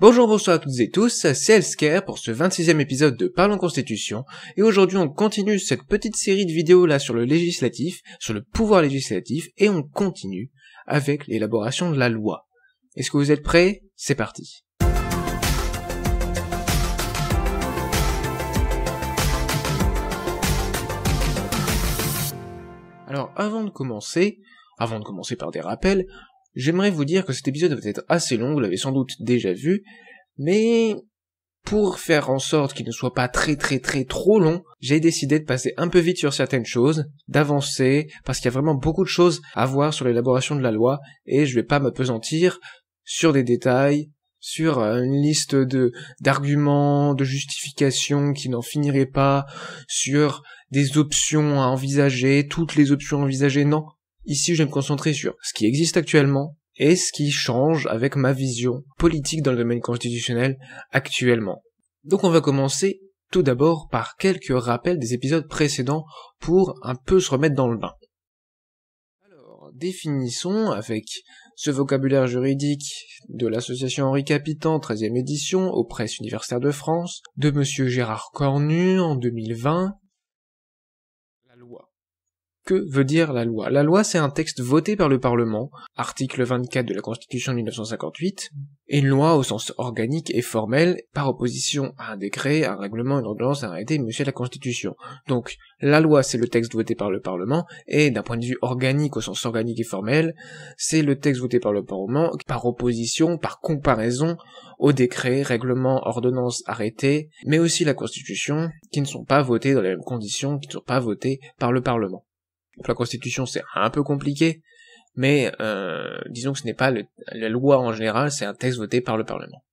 Bonjour, bonsoir à toutes et tous, c'est Elsker pour ce 26e épisode de Parlons Constitution, et aujourd'hui on continue cette petite série de vidéos là sur le législatif, sur le pouvoir législatif, et on continue avec l'élaboration de la loi. Est-ce que vous êtes prêts? C'est parti. Alors avant de commencer par des rappels, j'aimerais vous dire que cet épisode va être assez long, vous l'avez sans doute déjà vu, mais pour faire en sorte qu'il ne soit pas très trop long, j'ai décidé de passer un peu vite sur certaines choses, d'avancer, parce qu'il y a vraiment beaucoup de choses à voir sur l'élaboration de la loi, et je vais pas m'appesantir sur des détails, sur une liste d'arguments, de justifications qui n'en finiraient pas, sur des options à envisager, toutes les options envisagées, non. Ici, je vais me concentrer sur ce qui existe actuellement et ce qui change avec ma vision politique dans le domaine constitutionnel actuellement. Donc on va commencer tout d'abord par quelques rappels des épisodes précédents pour un peu se remettre dans le bain. Alors, définissons avec ce vocabulaire juridique de l'association Henri Capitant, 13e édition, aux presses universitaires de France, de monsieur Gérard Cornu en 2020, la loi. Que veut dire la loi? La loi, c'est un texte voté par le Parlement, article 24 de la Constitution de 1958, et une loi au sens organique et formel, par opposition à un décret, un règlement, une ordonnance, un arrêté modifié de la Constitution. Donc, la loi, c'est le texte voté par le Parlement, et d'un point de vue organique, au sens organique et formel, c'est le texte voté par le Parlement, par opposition, par comparaison aux décrets, règlements, ordonnances, arrêtés, mais aussi la Constitution, qui ne sont pas votés dans les mêmes conditions, qui ne sont pas votés par le Parlement. Donc la Constitution, c'est un peu compliqué, mais disons que ce n'est pas la loi en général, c'est un texte voté par le Parlement.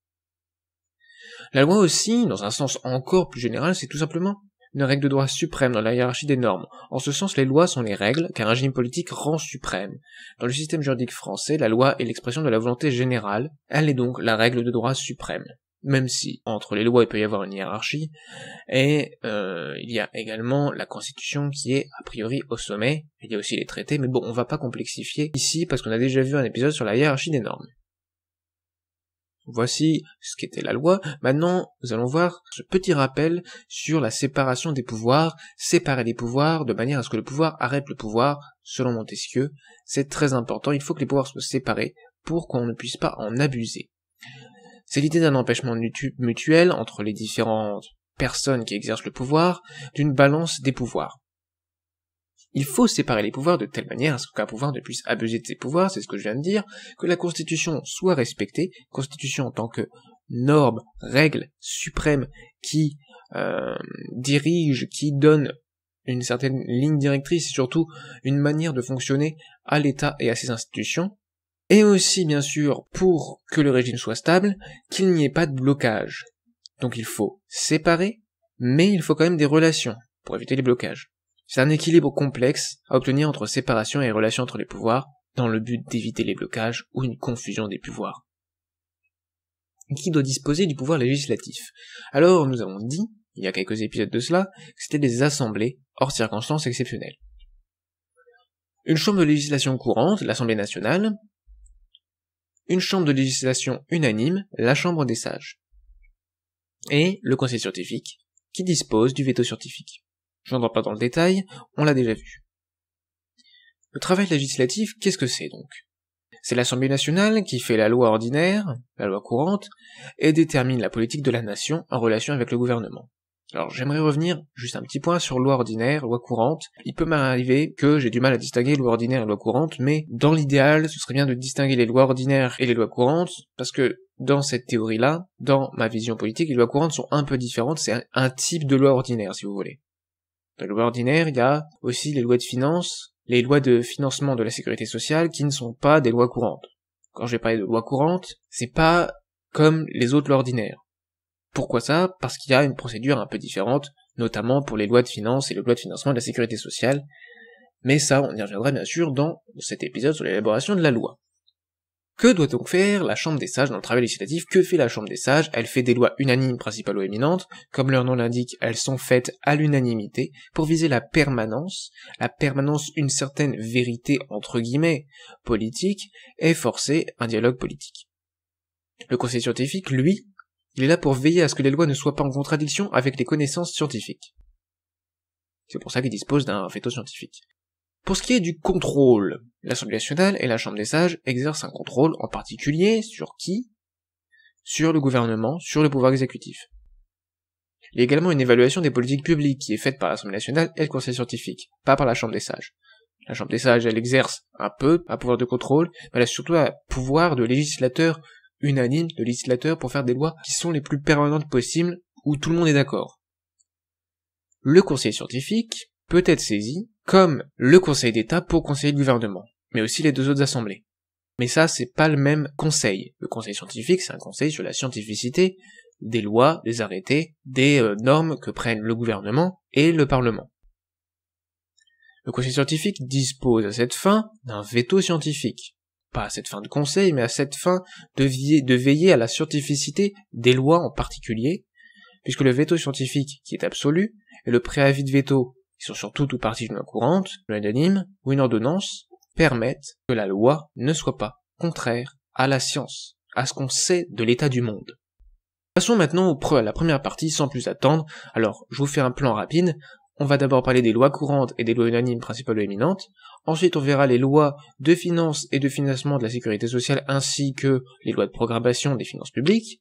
La loi aussi, dans un sens encore plus général, c'est tout simplement une règle de droit suprême dans la hiérarchie des normes. En ce sens, les lois sont les règles qu'un régime politique rend suprêmes. Dans le système juridique français, la loi est l'expression de la volonté générale, elle est donc la règle de droit suprême. Même si, entre les lois, il peut y avoir une hiérarchie, et il y a également la Constitution qui est, a priori, au sommet, il y a aussi les traités, mais bon, on va pas complexifier ici, parce qu'on a déjà vu un épisode sur la hiérarchie des normes. Voici ce qu'était la loi. Maintenant, nous allons voir ce petit rappel sur la séparation des pouvoirs, séparer les pouvoirs de manière à ce que le pouvoir arrête le pouvoir, selon Montesquieu. C'est très important, il faut que les pouvoirs soient séparés pour qu'on ne puisse pas en abuser. C'est l'idée d'un empêchement mutuel entre les différentes personnes qui exercent le pouvoir, d'une balance des pouvoirs. Il faut séparer les pouvoirs de telle manière à ce qu'un pouvoir ne puisse abuser de ses pouvoirs, c'est ce que je viens de dire, que la Constitution soit respectée, Constitution en tant que norme, règle suprême qui dirige, qui donne une certaine ligne directrice et surtout une manière de fonctionner à l'État et à ses institutions, et aussi, bien sûr, pour que le régime soit stable, qu'il n'y ait pas de blocage. Donc il faut séparer, mais il faut quand même des relations, pour éviter les blocages. C'est un équilibre complexe à obtenir entre séparation et relation entre les pouvoirs, dans le but d'éviter les blocages ou une confusion des pouvoirs. Qui doit disposer du pouvoir législatif? Alors, nous avons dit, il y a quelques épisodes de cela, que c'était des assemblées, hors circonstances exceptionnelles. Une chambre de législation courante, l'Assemblée nationale, une chambre de législation unanime, la Chambre des sages, et le Conseil scientifique, qui dispose du veto scientifique. Je n'entre pas dans le détail, on l'a déjà vu. Le travail législatif, qu'est-ce que c'est donc? C'est l'Assemblée nationale qui fait la loi ordinaire, la loi courante, et détermine la politique de la nation en relation avec le gouvernement. Alors j'aimerais revenir juste un petit point sur loi ordinaire, loi courante. Il peut m'arriver que j'ai du mal à distinguer loi ordinaire et loi courante, mais dans l'idéal, ce serait bien de distinguer les lois ordinaires et les lois courantes, parce que dans cette théorie-là, dans ma vision politique, les lois courantes sont un peu différentes, c'est un type de loi ordinaire, si vous voulez. Dans les lois ordinaires, il y a aussi les lois de finances, les lois de financement de la sécurité sociale, qui ne sont pas des lois courantes. Quand je vais parler de lois courantes, c'est pas comme les autres lois ordinaires. Pourquoi ça? Parce qu'il y a une procédure un peu différente, notamment pour les lois de finances et les lois de financement de la sécurité sociale, mais ça, on y reviendra bien sûr dans cet épisode sur l'élaboration de la loi. Que doit donc faire la Chambre des sages dans le travail législatif? Que fait la Chambre des sages? Elle fait des lois unanimes, principales ou éminentes, comme leur nom l'indique, elles sont faites à l'unanimité, pour viser la permanence, une certaine vérité, entre guillemets, politique, et forcer un dialogue politique. Le conseil scientifique, lui, il est là pour veiller à ce que les lois ne soient pas en contradiction avec les connaissances scientifiques. C'est pour ça qu'il dispose d'un veto scientifique. Pour ce qui est du contrôle, l'Assemblée nationale et la Chambre des sages exercent un contrôle en particulier sur qui? Sur le gouvernement, sur le pouvoir exécutif. Il y a également une évaluation des politiques publiques qui est faite par l'Assemblée nationale et le Conseil scientifique, pas par la Chambre des sages. La Chambre des sages, elle exerce un peu un pouvoir de contrôle, mais elle a surtout un pouvoir de législateur unanime, de législateur pour faire des lois qui sont les plus permanentes possibles, où tout le monde est d'accord. Le Conseil scientifique peut être saisi comme le Conseil d'État pour conseiller le gouvernement, mais aussi les deux autres assemblées. Mais ça, c'est pas le même conseil. Le Conseil scientifique, c'est un conseil sur la scientificité des lois, des arrêtés, des normes que prennent le gouvernement et le Parlement. Le Conseil scientifique dispose à cette fin d'un veto scientifique. Pas à cette fin de conseil, mais à cette fin de veiller à la scientificité des lois en particulier, puisque le veto scientifique, qui est absolu, et le préavis de veto, qui sont sur toute ou partie d'une loi courante, l'unanime ou une ordonnance, permettent que la loi ne soit pas contraire à la science, à ce qu'on sait de l'état du monde. Passons maintenant à la première partie sans plus attendre. Alors, je vous fais un plan rapide. On va d'abord parler des lois courantes et des lois unanimes principales ou éminentes. Ensuite, on verra les lois de finances et de financement de la sécurité sociale ainsi que les lois de programmation des finances publiques.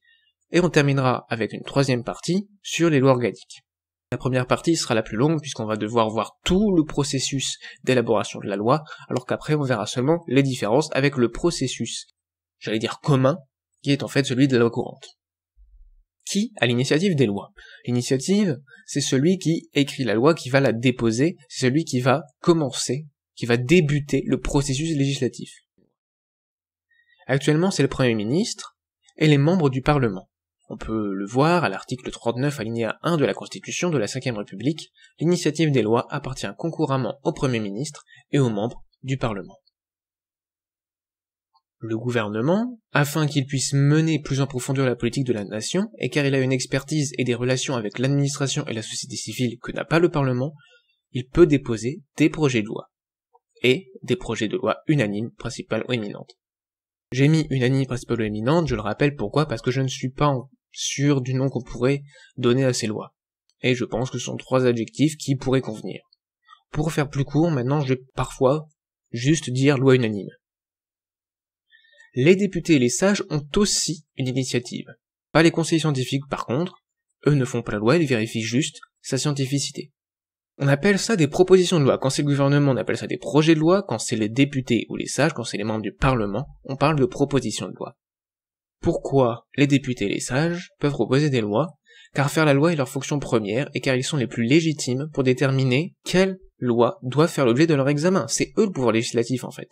Et on terminera avec une troisième partie sur les lois organiques. La première partie sera la plus longue puisqu'on va devoir voir tout le processus d'élaboration de la loi, alors qu'après on verra seulement les différences avec le processus, j'allais dire commun, qui est en fait celui de la loi courante. Qui a l'initiative des lois? L'initiative, c'est celui qui écrit la loi, qui va la déposer, c'est celui qui va commencer, qui va débuter le processus législatif. Actuellement, c'est le Premier ministre et les membres du Parlement. On peut le voir à l'article 39 alinéa 1 de la Constitution de la Ve République, l'initiative des lois appartient concurremment au Premier ministre et aux membres du Parlement. Le gouvernement, afin qu'il puisse mener plus en profondeur la politique de la nation, et car il a une expertise et des relations avec l'administration et la société civile que n'a pas le Parlement, il peut déposer des projets de loi, et des projets de loi unanimes, principales ou éminentes. J'ai mis unanime, principale ou éminente, je le rappelle, pourquoi? Parce que je ne suis pas sûr du nom qu'on pourrait donner à ces lois. Et je pense que ce sont 3 adjectifs qui pourraient convenir. Pour faire plus court, maintenant je vais parfois juste dire loi unanime. Les députés et les sages ont aussi une initiative. Pas les conseillers scientifiques par contre, eux ne font pas la loi, ils vérifient juste sa scientificité. On appelle ça des propositions de loi. Quand c'est le gouvernement, on appelle ça des projets de loi. Quand c'est les députés ou les sages, quand c'est les membres du Parlement, on parle de propositions de loi. Pourquoi les députés et les sages peuvent proposer des lois? Car faire la loi est leur fonction première et car ils sont les plus légitimes pour déterminer quelle loi doit faire l'objet de leur examen. C'est eux le pouvoir législatif en fait.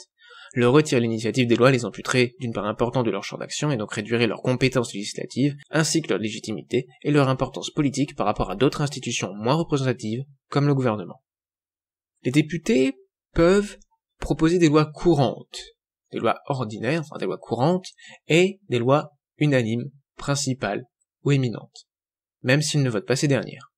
Leur retirer l'initiative des lois les amputerait d'une part importante de leur champ d'action et donc réduirait leurs compétences législatives, ainsi que leur légitimité et leur importance politique par rapport à d'autres institutions moins représentatives, comme le gouvernement. Les députés peuvent proposer des lois courantes, des lois ordinaires, enfin des lois courantes, et des lois unanimes, principales ou éminentes, même s'ils ne votent pas ces dernières.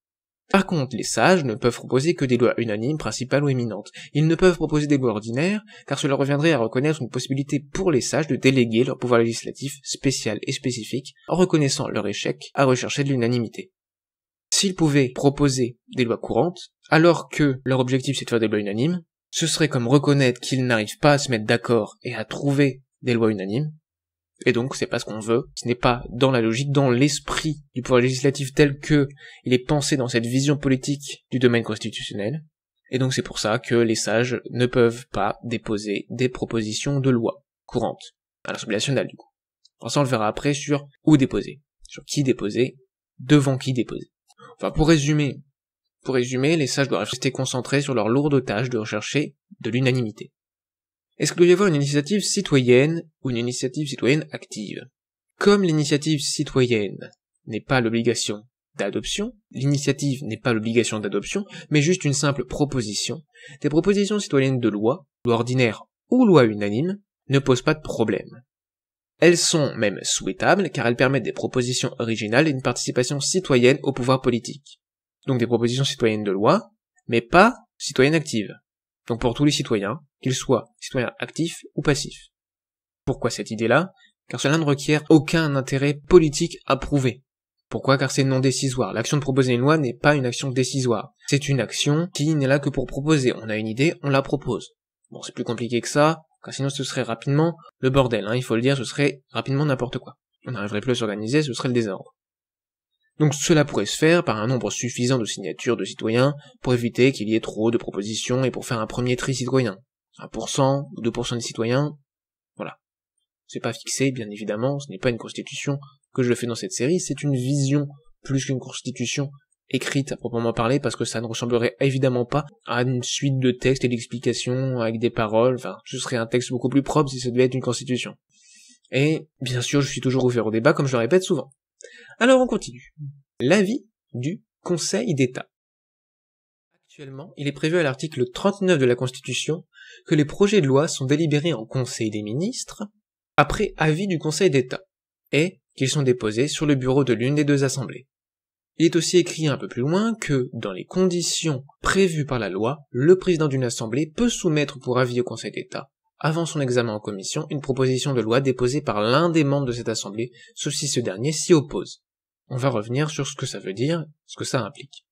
Par contre, les sages ne peuvent proposer que des lois unanimes, principales ou éminentes. Ils ne peuvent proposer des lois ordinaires, car cela reviendrait à reconnaître une possibilité pour les sages de déléguer leur pouvoir législatif spécial et spécifique, en reconnaissant leur échec à rechercher de l'unanimité. S'ils pouvaient proposer des lois courantes, alors que leur objectif c'est de faire des lois unanimes, ce serait comme reconnaître qu'ils n'arrivent pas à se mettre d'accord et à trouver des lois unanimes, et donc c'est pas ce qu'on veut, ce n'est pas dans la logique, dans l'esprit du pouvoir législatif tel que il est pensé dans cette vision politique du domaine constitutionnel, et donc c'est pour ça que les sages ne peuvent pas déposer des propositions de loi courantes à l'Assemblée nationale du coup. Pour ça on le verra après sur où déposer, sur qui déposer, devant qui déposer. Enfin pour résumer, les sages doivent rester concentrés sur leur lourde tâche de rechercher de l'unanimité. Est-ce qu'il doit y avoir une initiative citoyenne ou une initiative citoyenne active? Comme l'initiative citoyenne n'est pas l'obligation d'adoption, l'initiative n'est pas l'obligation d'adoption, mais juste une simple proposition, des propositions citoyennes de loi ordinaire ou loi unanime, ne posent pas de problème. Elles sont même souhaitables car elles permettent des propositions originales et une participation citoyenne au pouvoir politique. Donc des propositions citoyennes de loi, mais pas citoyennes actives. Donc pour tous les citoyens, qu'ils soient citoyens actifs ou passifs. Pourquoi cette idée-là? car cela ne requiert aucun intérêt politique à prouver. Pourquoi? Car c'est non décisoire. L'action de proposer une loi n'est pas une action décisoire. C'est une action qui n'est là que pour proposer. On a une idée, on la propose. Bon, c'est plus compliqué que ça, car sinon ce serait rapidement le bordel, il faut le dire, ce serait rapidement n'importe quoi. On n'arriverait plus à s'organiser, ce serait le désordre. Donc cela pourrait se faire par un nombre suffisant de signatures de citoyens pour éviter qu'il y ait trop de propositions et pour faire un premier tri citoyen. 1% ou 2% des citoyens, voilà. C'est pas fixé, bien évidemment, ce n'est pas une constitution que je fais dans cette série, c'est une vision plus qu'une constitution écrite à proprement parler, parce que ça ne ressemblerait évidemment pas à une suite de textes et d'explications avec des paroles, enfin, ce serait un texte beaucoup plus propre si ça devait être une constitution. Et, bien sûr, je suis toujours ouvert au débat, comme je le répète souvent. Alors on continue. L'avis du Conseil d'État. Actuellement, il est prévu à l'article 39 de la Constitution que les projets de loi sont délibérés en Conseil des ministres après avis du Conseil d'État, et qu'ils sont déposés sur le bureau de l'une des deux assemblées. Il est aussi écrit un peu plus loin que, dans les conditions prévues par la loi, le président d'une assemblée peut soumettre pour avis au Conseil d'État, avant son examen en commission, une proposition de loi déposée par l'un des membres de cette assemblée, sauf si ce dernier s'y oppose. On va revenir sur ce que ça veut dire, ce que ça implique.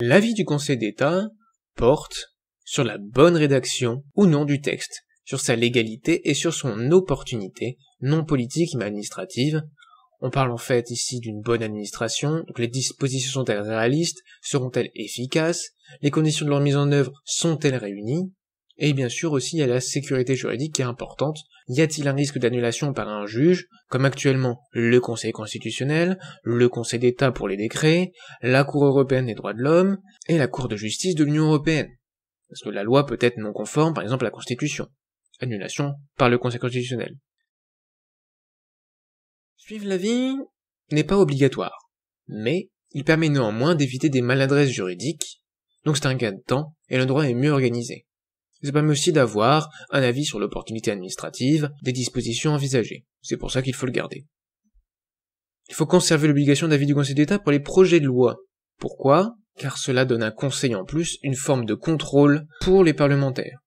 L'avis du Conseil d'État porte sur la bonne rédaction ou non du texte, sur sa légalité et sur son opportunité, non politique mais administrative. On parle en fait ici d'une bonne administration, donc les dispositions sont-elles réalistes, seront-elles efficaces, les conditions de leur mise en œuvre sont-elles réunies, et bien sûr aussi il y a la sécurité juridique qui est importante. Y a-t-il un risque d'annulation par un juge, comme actuellement le Conseil constitutionnel, le Conseil d'État pour les décrets, la Cour européenne des droits de l'homme, et la Cour de justice de l'Union européenne? Parce que la loi peut être non conforme, par exemple à la Constitution. Annulation par le Conseil constitutionnel. Suivre l'avis n'est pas obligatoire, mais il permet néanmoins d'éviter des maladresses juridiques, donc c'est un gain de temps, et le droit est mieux organisé. Ça permet aussi d'avoir un avis sur l'opportunité administrative des dispositions envisagées, c'est pour ça qu'il faut le garder. Il faut conserver l'obligation d'avis du Conseil d'État pour les projets de loi. Pourquoi? Car cela donne un conseil en plus, une forme de contrôle pour les parlementaires.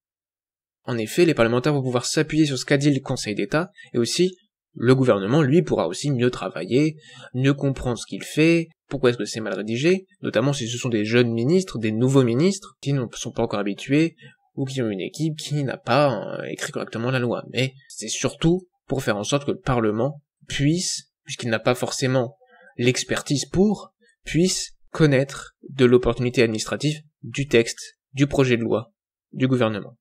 En effet, les parlementaires vont pouvoir s'appuyer sur ce qu'a dit le Conseil d'État, et aussi, le gouvernement, lui, pourra aussi mieux travailler, mieux comprendre ce qu'il fait, pourquoi est-ce que c'est mal rédigé, notamment si ce sont des jeunes ministres, des nouveaux ministres, qui ne sont pas encore habitués, ou qui ont une équipe qui n'a pas écrit correctement la loi. Mais c'est surtout pour faire en sorte que le Parlement puisse, puisqu'il n'a pas forcément l'expertise pour, puisse connaître de l'opportunité administrative du texte, du projet de loi, du gouvernement.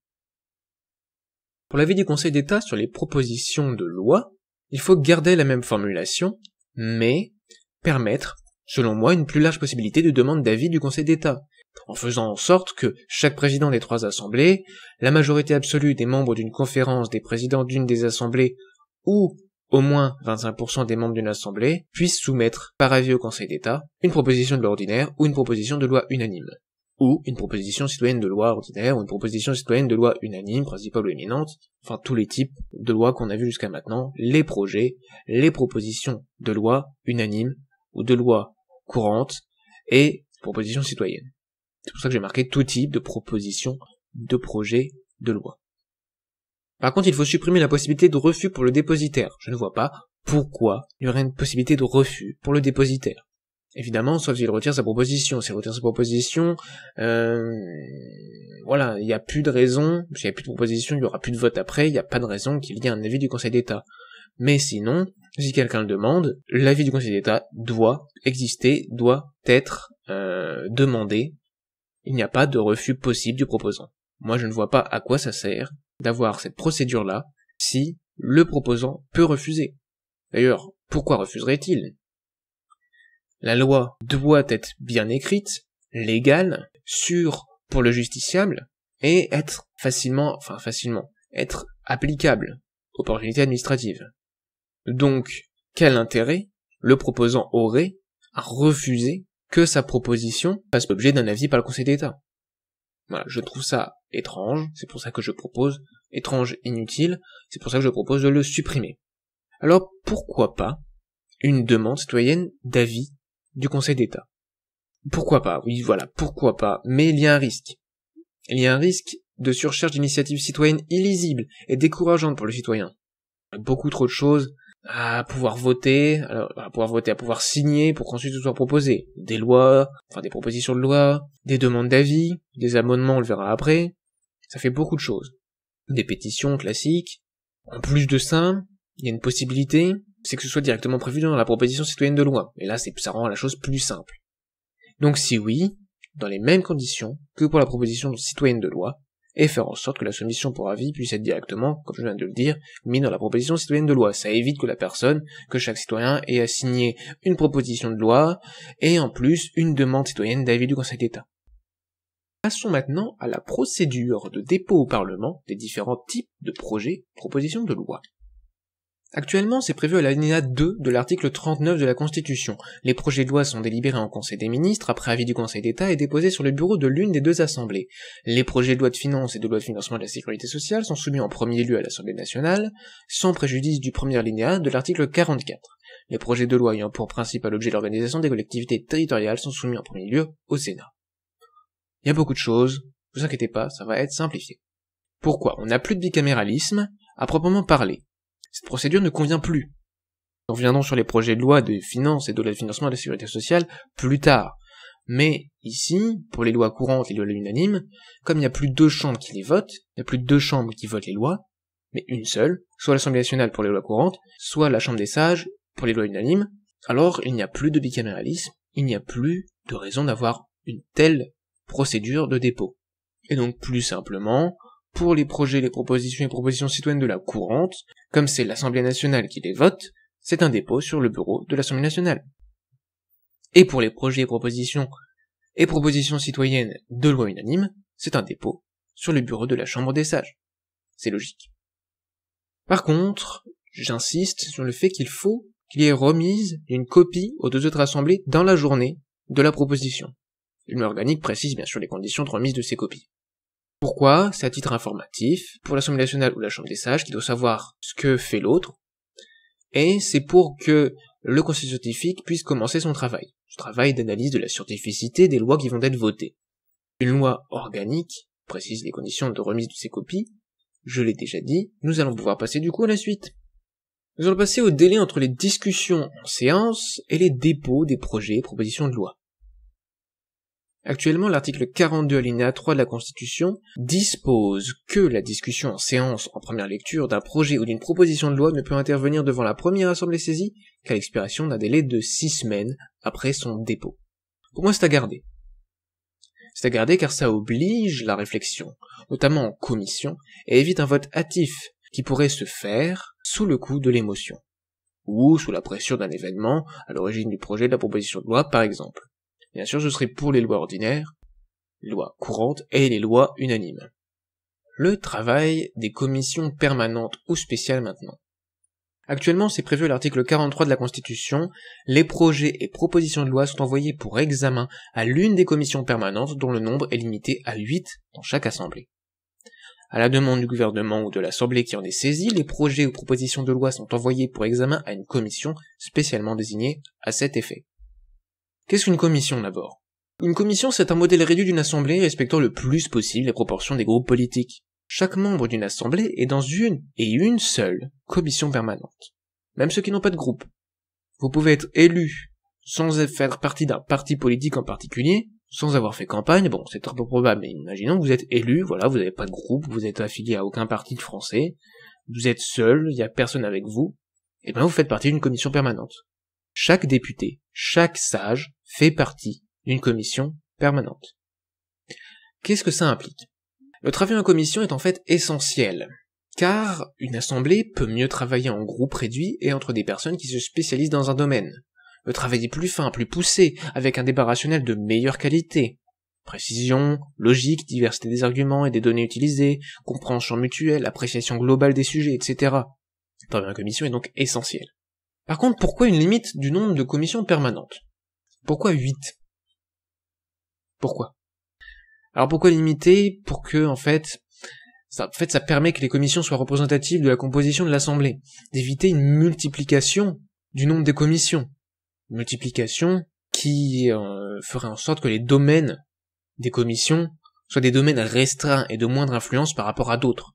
Pour l'avis du Conseil d'État sur les propositions de loi, il faut garder la même formulation, mais permettre, selon moi, une plus large possibilité de demande d'avis du Conseil d'État, en faisant en sorte que chaque président des trois assemblées, la majorité absolue des membres d'une conférence des présidents d'une des assemblées, ou au moins 25% des membres d'une assemblée, puissent soumettre par avis au Conseil d'État une proposition de loi ordinaire ou une proposition de loi unanime, ou une proposition citoyenne de loi ordinaire ou une proposition citoyenne de loi unanime, principale ou éminente, enfin tous les types de lois qu'on a vus jusqu'à maintenant, les projets, les propositions de loi unanime ou de loi courante et propositions citoyennes. C'est pour ça que j'ai marqué tout type de proposition de projet de loi. Par contre, il faut supprimer la possibilité de refus pour le dépositaire. Je ne vois pas pourquoi il y aurait une possibilité de refus pour le dépositaire. Évidemment, sauf s'il retire sa proposition. S'il retire sa proposition, voilà, il n'y a plus de raison, s'il n'y a plus de proposition, il n'y aura plus de vote après, il n'y a pas de raison qu'il y ait un avis du Conseil d'État. Mais sinon, si quelqu'un le demande, l'avis du Conseil d'État doit exister, doit être demandé. Il n'y a pas de refus possible du proposant. Moi, je ne vois pas à quoi ça sert d'avoir cette procédure-là si le proposant peut refuser. D'ailleurs, pourquoi refuserait-il? La loi doit être bien écrite, légale, sûre pour le justiciable, et être être applicable, opportunité administrative. Donc, quel intérêt le proposant aurait à refuser que sa proposition fasse l'objet d'un avis par le Conseil d'État? Voilà, je trouve ça étrange, c'est pour ça que je propose, étrange, inutile, c'est pour ça que je propose de le supprimer. Alors, pourquoi pas une demande citoyenne d'avis du Conseil d'État? Pourquoi pas? Oui, voilà, pourquoi pas, mais il y a un risque. Il y a un risque de surcharge d'initiatives citoyennes illisibles et décourageantes pour le citoyen. beaucoup trop de choses à pouvoir voter, à pouvoir signer pour qu'ensuite ce soit proposé. Des lois, enfin des propositions de loi, des demandes d'avis, des amendements, on le verra après. Ça fait beaucoup de choses. Des pétitions classiques. En plus de ça, il y a une possibilité, c'est que ce soit directement prévu dans la proposition citoyenne de loi. Et là, ça rend la chose plus simple. Donc si oui, dans les mêmes conditions que pour la proposition citoyenne de loi, et faire en sorte que la soumission pour avis puisse être directement, comme je viens de le dire, mise dans la proposition citoyenne de loi. Ça évite que chaque citoyen ait à signer une proposition de loi, et en plus une demande citoyenne d'avis du Conseil d'État. Passons maintenant à la procédure de dépôt au Parlement des différents types de projets, propositions de loi. Actuellement, c'est prévu à l'alinéa 2 de l'article 39 de la Constitution. Les projets de loi sont délibérés en Conseil des ministres après avis du Conseil d'État et déposés sur le bureau de l'une des deux assemblées. Les projets de loi de finances et de loi de financement de la sécurité sociale sont soumis en premier lieu à l'Assemblée nationale, sans préjudice du premier alinéa de l'article 44. Les projets de loi ayant pour principal objet l'organisation des collectivités territoriales sont soumis en premier lieu au Sénat. Il y a beaucoup de choses, ne vous inquiétez pas, ça va être simplifié. Pourquoi ? On n'a plus de bicaméralisme à proprement parler. Cette procédure ne convient plus. Nous reviendrons sur les projets de loi de finances et de loi de financement de la sécurité sociale plus tard. Mais ici, pour les lois courantes et les lois unanimes, comme il n'y a plus deux chambres qui les votent, il n'y a plus deux chambres qui votent les lois, mais une seule, soit l'Assemblée nationale pour les lois courantes, soit la Chambre des sages pour les lois unanimes, alors il n'y a plus de bicaméralisme, il n'y a plus de raison d'avoir une telle procédure de dépôt. Et donc plus simplement, pour les projets, les propositions et propositions citoyennes de la courante, comme c'est l'Assemblée nationale qui les vote, c'est un dépôt sur le bureau de l'Assemblée nationale. Et pour les projets, propositions et propositions citoyennes de loi unanime, c'est un dépôt sur le bureau de la Chambre des sages. C'est logique. Par contre, j'insiste sur le fait qu'il faut qu'il y ait remise d'une copie aux deux autres assemblées dans la journée de la proposition. Une loi organique précise bien sûr les conditions de remise de ces copies. Pourquoi ? C'est à titre informatif, pour l'Assemblée nationale ou la Chambre des sages, qui doit savoir ce que fait l'autre, et c'est pour que le conseil scientifique puisse commencer son travail d'analyse de la scientificité des lois qui vont être votées. Une loi organique précise les conditions de remise de ces copies, je l'ai déjà dit, nous allons pouvoir passer du coup à la suite. Nous allons passer au délai entre les discussions en séance et les dépôts des projets et propositions de loi. Actuellement, l'article 42 alinéa 3 de la Constitution dispose que la discussion en séance en première lecture d'un projet ou d'une proposition de loi ne peut intervenir devant la première assemblée saisie qu'à l'expiration d'un délai de 6 semaines après son dépôt. Pour moi, c'est à garder. C'est à garder car ça oblige la réflexion, notamment en commission, et évite un vote hâtif qui pourrait se faire sous le coup de l'émotion, ou sous la pression d'un événement à l'origine du projet de la proposition de loi par exemple. Bien sûr, ce serait pour les lois ordinaires, les lois courantes et les lois unanimes. Le travail des commissions permanentes ou spéciales maintenant. Actuellement, c'est prévu à l'article 43 de la Constitution, les projets et propositions de loi sont envoyés pour examen à l'une des commissions permanentes dont le nombre est limité à 8 dans chaque assemblée. À la demande du gouvernement ou de l'assemblée qui en est saisie, les projets ou propositions de loi sont envoyés pour examen à une commission spécialement désignée à cet effet. Qu'est-ce qu'une commission d'abord ? Une commission, c'est un modèle réduit d'une assemblée respectant le plus possible les proportions des groupes politiques. Chaque membre d'une assemblée est dans une seule commission permanente. Même ceux qui n'ont pas de groupe. Vous pouvez être élu sans faire partie d'un parti politique en particulier, sans avoir fait campagne, bon, c'est très peu probable, mais imaginons que vous êtes élu, voilà, vous n'avez pas de groupe, vous êtes affilié à aucun parti de français, vous êtes seul, il n'y a personne avec vous, et bien vous faites partie d'une commission permanente. Chaque député, chaque sage fait partie d'une commission permanente. Qu'est-ce que ça implique ? Le travail en commission est en fait essentiel, car une assemblée peut mieux travailler en groupe réduit et entre des personnes qui se spécialisent dans un domaine. Le travail est plus fin, plus poussé, avec un débat rationnel de meilleure qualité. Précision, logique, diversité des arguments et des données utilisées, compréhension mutuelle, appréciation globale des sujets, etc. Le travail en commission est donc essentiel. Par contre, pourquoi une limite du nombre de commissions permanentes ? Pourquoi 8 ? Pourquoi ? Alors pourquoi limiter ? Pour que, en fait, ça permet que les commissions soient représentatives de la composition de l'Assemblée, d'éviter une multiplication du nombre des commissions. Une multiplication qui ferait en sorte que les domaines des commissions soient des domaines restreints et de moindre influence par rapport à d'autres.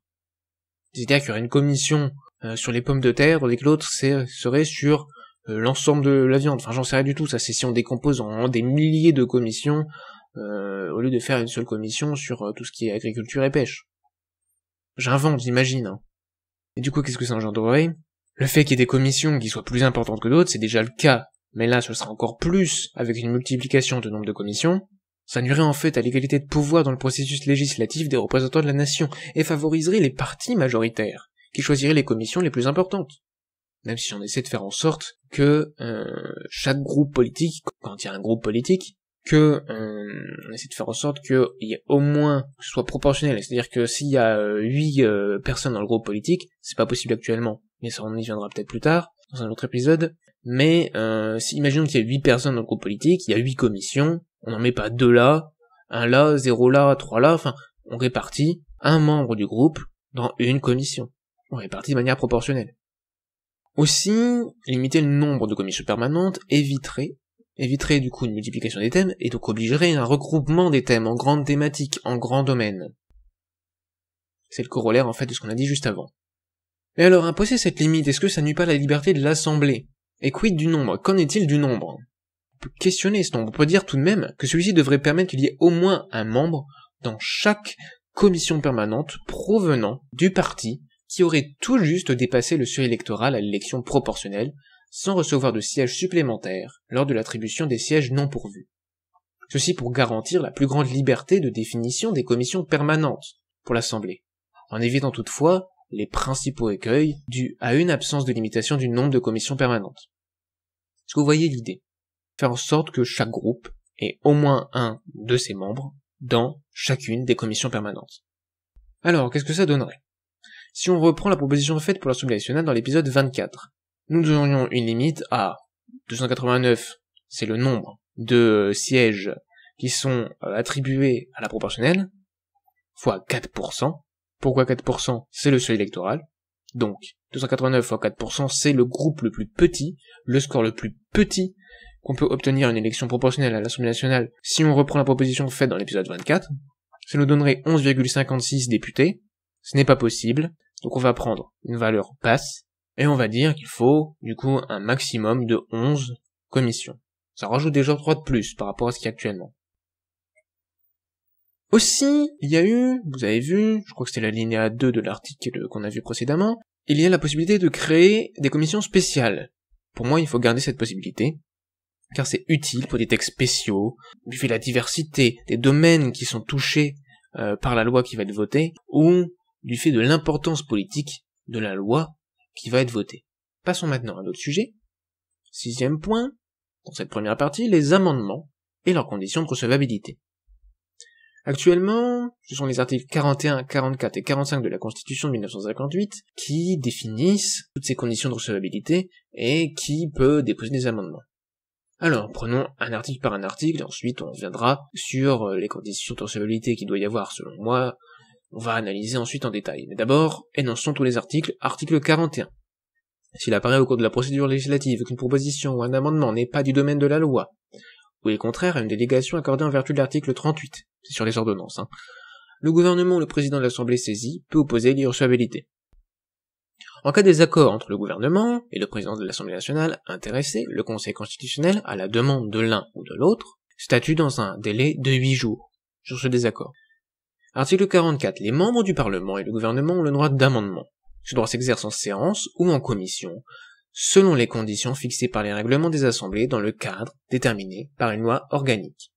C'est-à-dire qu'il y aurait une commission sur les pommes de terre, tandis que l'autre serait sur l'ensemble de la viande. Enfin, j'en sais rien du tout, ça c'est si on décompose en des milliers de commissions, au lieu de faire une seule commission sur tout ce qui est agriculture et pêche. J'invente, j'imagine. Hein. Et du coup, qu'est-ce que ça engendrerait? Le fait qu'il y ait des commissions qui soient plus importantes que d'autres, c'est déjà le cas, mais là ce sera encore plus avec une multiplication de nombre de commissions. Ça nuirait en fait à l'égalité de pouvoir dans le processus législatif des représentants de la nation, et favoriserait les partis majoritaires, qui choisiraient les commissions les plus importantes. Même si on essaie de faire en sorte que chaque groupe politique, quand il y a un groupe politique, on essaie de faire en sorte qu'il y ait au moins, que ce soit proportionnel, c'est-à-dire que s'il y a 8 personnes dans le groupe politique, c'est pas possible actuellement, mais ça on y viendra peut-être plus tard, dans un autre épisode, mais imaginons qu'il y a 8 personnes dans le groupe politique, il y a 8 commissions, on n'en met pas 2 là, 1 là, 0 là, 3 là, enfin, on répartit un membre du groupe dans une commission. On répartit de manière proportionnelle. Aussi, limiter le nombre de commissions permanentes éviterait du coup une multiplication des thèmes, et donc obligerait un regroupement des thèmes en grandes thématiques, en grands domaines. C'est le corollaire en fait de ce qu'on a dit juste avant. Mais alors, imposer cette limite, est-ce que ça nuit pas à la liberté de l'Assemblée? Et quid du nombre? Qu'en est-il du nombre? On peut questionner ce nombre, on peut dire tout de même que celui-ci devrait permettre qu'il y ait au moins un membre dans chaque commission permanente provenant du parti qui aurait tout juste dépassé le seuil électoral à l'élection proportionnelle, sans recevoir de sièges supplémentaires lors de l'attribution des sièges non pourvus. Ceci pour garantir la plus grande liberté de définition des commissions permanentes pour l'Assemblée, en évitant toutefois les principaux écueils dus à une absence de limitation du nombre de commissions permanentes. Est-ce que vous voyez l'idée? Faire en sorte que chaque groupe ait au moins un de ses membres dans chacune des commissions permanentes. Alors, qu'est-ce que ça donnerait? Si on reprend la proposition faite pour l'Assemblée nationale dans l'épisode 24, nous aurions une limite à 289, c'est le nombre de sièges qui sont attribués à la proportionnelle, fois 4%. Pourquoi 4%? C'est le seuil électoral. Donc, 289 fois 4%, c'est le groupe le plus petit, le score le plus petit qu'on peut obtenir une élection proportionnelle à l'Assemblée nationale si on reprend la proposition faite dans l'épisode 24. Ça nous donnerait 11,56 députés. Ce n'est pas possible. Donc on va prendre une valeur basse, et on va dire qu'il faut, du coup, un maximum de 11 commissions. Ça rajoute déjà 3 de plus par rapport à ce qu'il y a actuellement. Aussi, il y a eu, vous avez vu, je crois que c'était l'alinéa 2 de l'article qu'on a vu précédemment, il y a la possibilité de créer des commissions spéciales. Pour moi, il faut garder cette possibilité, car c'est utile pour des textes spéciaux, du fait de la diversité des domaines qui sont touchés par la loi qui va être votée, ou du fait de l'importance politique de la loi qui va être votée. Passons maintenant à un autre sujet. 6e point, dans cette première partie, les amendements et leurs conditions de recevabilité. Actuellement, ce sont les articles 41, 44 et 45 de la Constitution de 1958 qui définissent toutes ces conditions de recevabilité et qui peut déposer des amendements. Alors, prenons un article par un article, et ensuite on viendra sur les conditions de recevabilité qu'il doit y avoir selon moi. On va analyser ensuite en détail. Mais d'abord, énonçons tous les articles. Article 41. S'il apparaît au cours de la procédure législative qu'une proposition ou un amendement n'est pas du domaine de la loi, ou est contraire à une délégation accordée en vertu de l'article 38, c'est sur les ordonnances, le gouvernement ou le président de l'Assemblée saisi peut opposer l'irrecevabilité. En cas de désaccord entre le gouvernement et le président de l'Assemblée nationale intéressé, le Conseil constitutionnel, à la demande de l'un ou de l'autre, statue dans un délai de 8 jours sur ce désaccord. Article 44. Les membres du Parlement et le gouvernement ont le droit d'amendement. Ce droit s'exerce en séance ou en commission, selon les conditions fixées par les règlements des assemblées dans le cadre déterminé par une loi organique.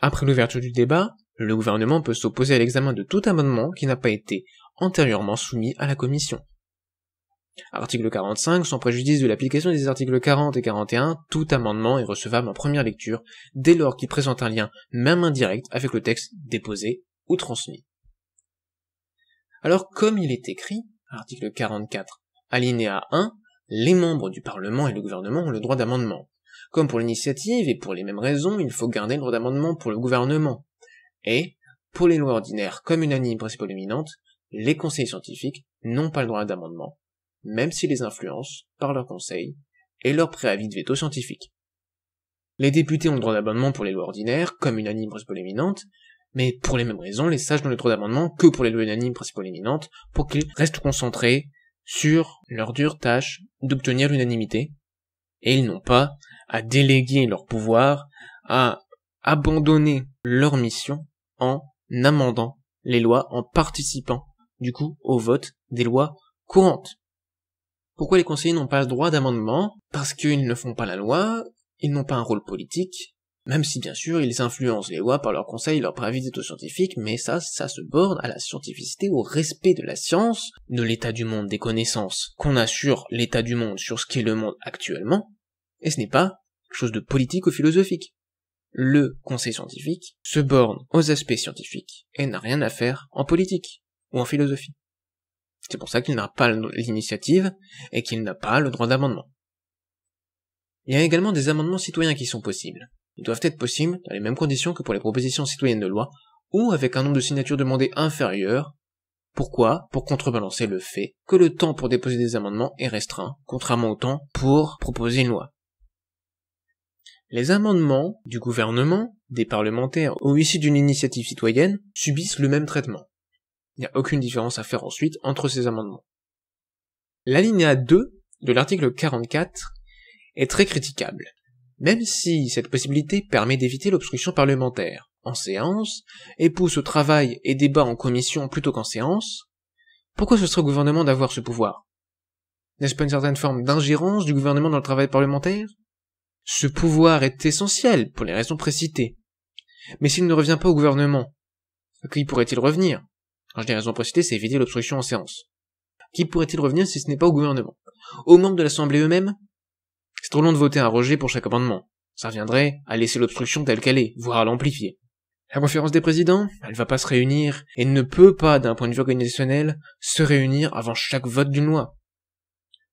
Après l'ouverture du débat, le gouvernement peut s'opposer à l'examen de tout amendement qui n'a pas été antérieurement soumis à la commission. Article 45. Sans préjudice de l'application des articles 40 et 41, tout amendement est recevable en première lecture dès lors qu'il présente un lien, même indirect, avec le texte déposé ou transmis. Alors, comme il est écrit, article 44, alinéa 1, les membres du Parlement et le gouvernement ont le droit d'amendement. Comme pour l'initiative, et pour les mêmes raisons, il faut garder le droit d'amendement pour le gouvernement. Et, pour les lois ordinaires comme unanimes, principales éminentes, les conseils scientifiques n'ont pas le droit d'amendement, même s'ils les influencent par leurs conseils et leur préavis de veto scientifique. Les députés ont le droit d'amendement pour les lois ordinaires, comme unanimes, principales éminentes, mais pour les mêmes raisons, les sages n'ont le droit d'amendement que pour les lois unanimes, principales éminentes, pour qu'ils restent concentrés sur leur dure tâche d'obtenir l'unanimité, et ils n'ont pas à déléguer leur pouvoir, à abandonner leur mission en amendant les lois, en participant du coup au vote des lois courantes. Pourquoi les conseillers n'ont pas le droit d'amendement? Parce qu'ils ne font pas la loi, ils n'ont pas un rôle politique, même si bien sûr ils influencent les lois par leurs conseils, leurs préavis d'état scientifiques, mais ça se borne à la scientificité, au respect de la science, de l'état du monde, des connaissances, qu'on a sur l'état du monde, sur ce qu'est le monde actuellement, et ce n'est pas quelque chose de politique ou philosophique. Le conseil scientifique se borne aux aspects scientifiques et n'a rien à faire en politique ou en philosophie. C'est pour ça qu'il n'a pas l'initiative et qu'il n'a pas le droit d'amendement. Il y a également des amendements citoyens qui sont possibles. Ils doivent être possibles dans les mêmes conditions que pour les propositions citoyennes de loi ou avec un nombre de signatures demandées inférieur. Pourquoi? Pour contrebalancer le fait que le temps pour déposer des amendements est restreint, contrairement au temps pour proposer une loi. Les amendements du gouvernement, des parlementaires ou issus d'une initiative citoyenne subissent le même traitement. Il n'y a aucune différence à faire ensuite entre ces amendements. L'alinéa 2 de l'article 44 est très critiquable. Même si cette possibilité permet d'éviter l'obstruction parlementaire en séance et pousse au travail et débat en commission plutôt qu'en séance, pourquoi ce serait au gouvernement d'avoir ce pouvoir? N'est-ce pas une certaine forme d'ingérence du gouvernement dans le travail parlementaire? Ce pouvoir est essentiel pour les raisons précitées. Mais s'il ne revient pas au gouvernement, à qui pourrait-il revenir? Quand je dis raison précitée, c'est éviter l'obstruction en séance. Qui pourrait-il revenir si ce n'est pas au gouvernement? Aux membres de l'Assemblée eux-mêmes? C'est trop long de voter un rejet pour chaque amendement. Ça reviendrait à laisser l'obstruction telle qu'elle est, voire à l'amplifier. La conférence des présidents, elle va pas se réunir, et ne peut pas, d'un point de vue organisationnel, se réunir avant chaque vote d'une loi.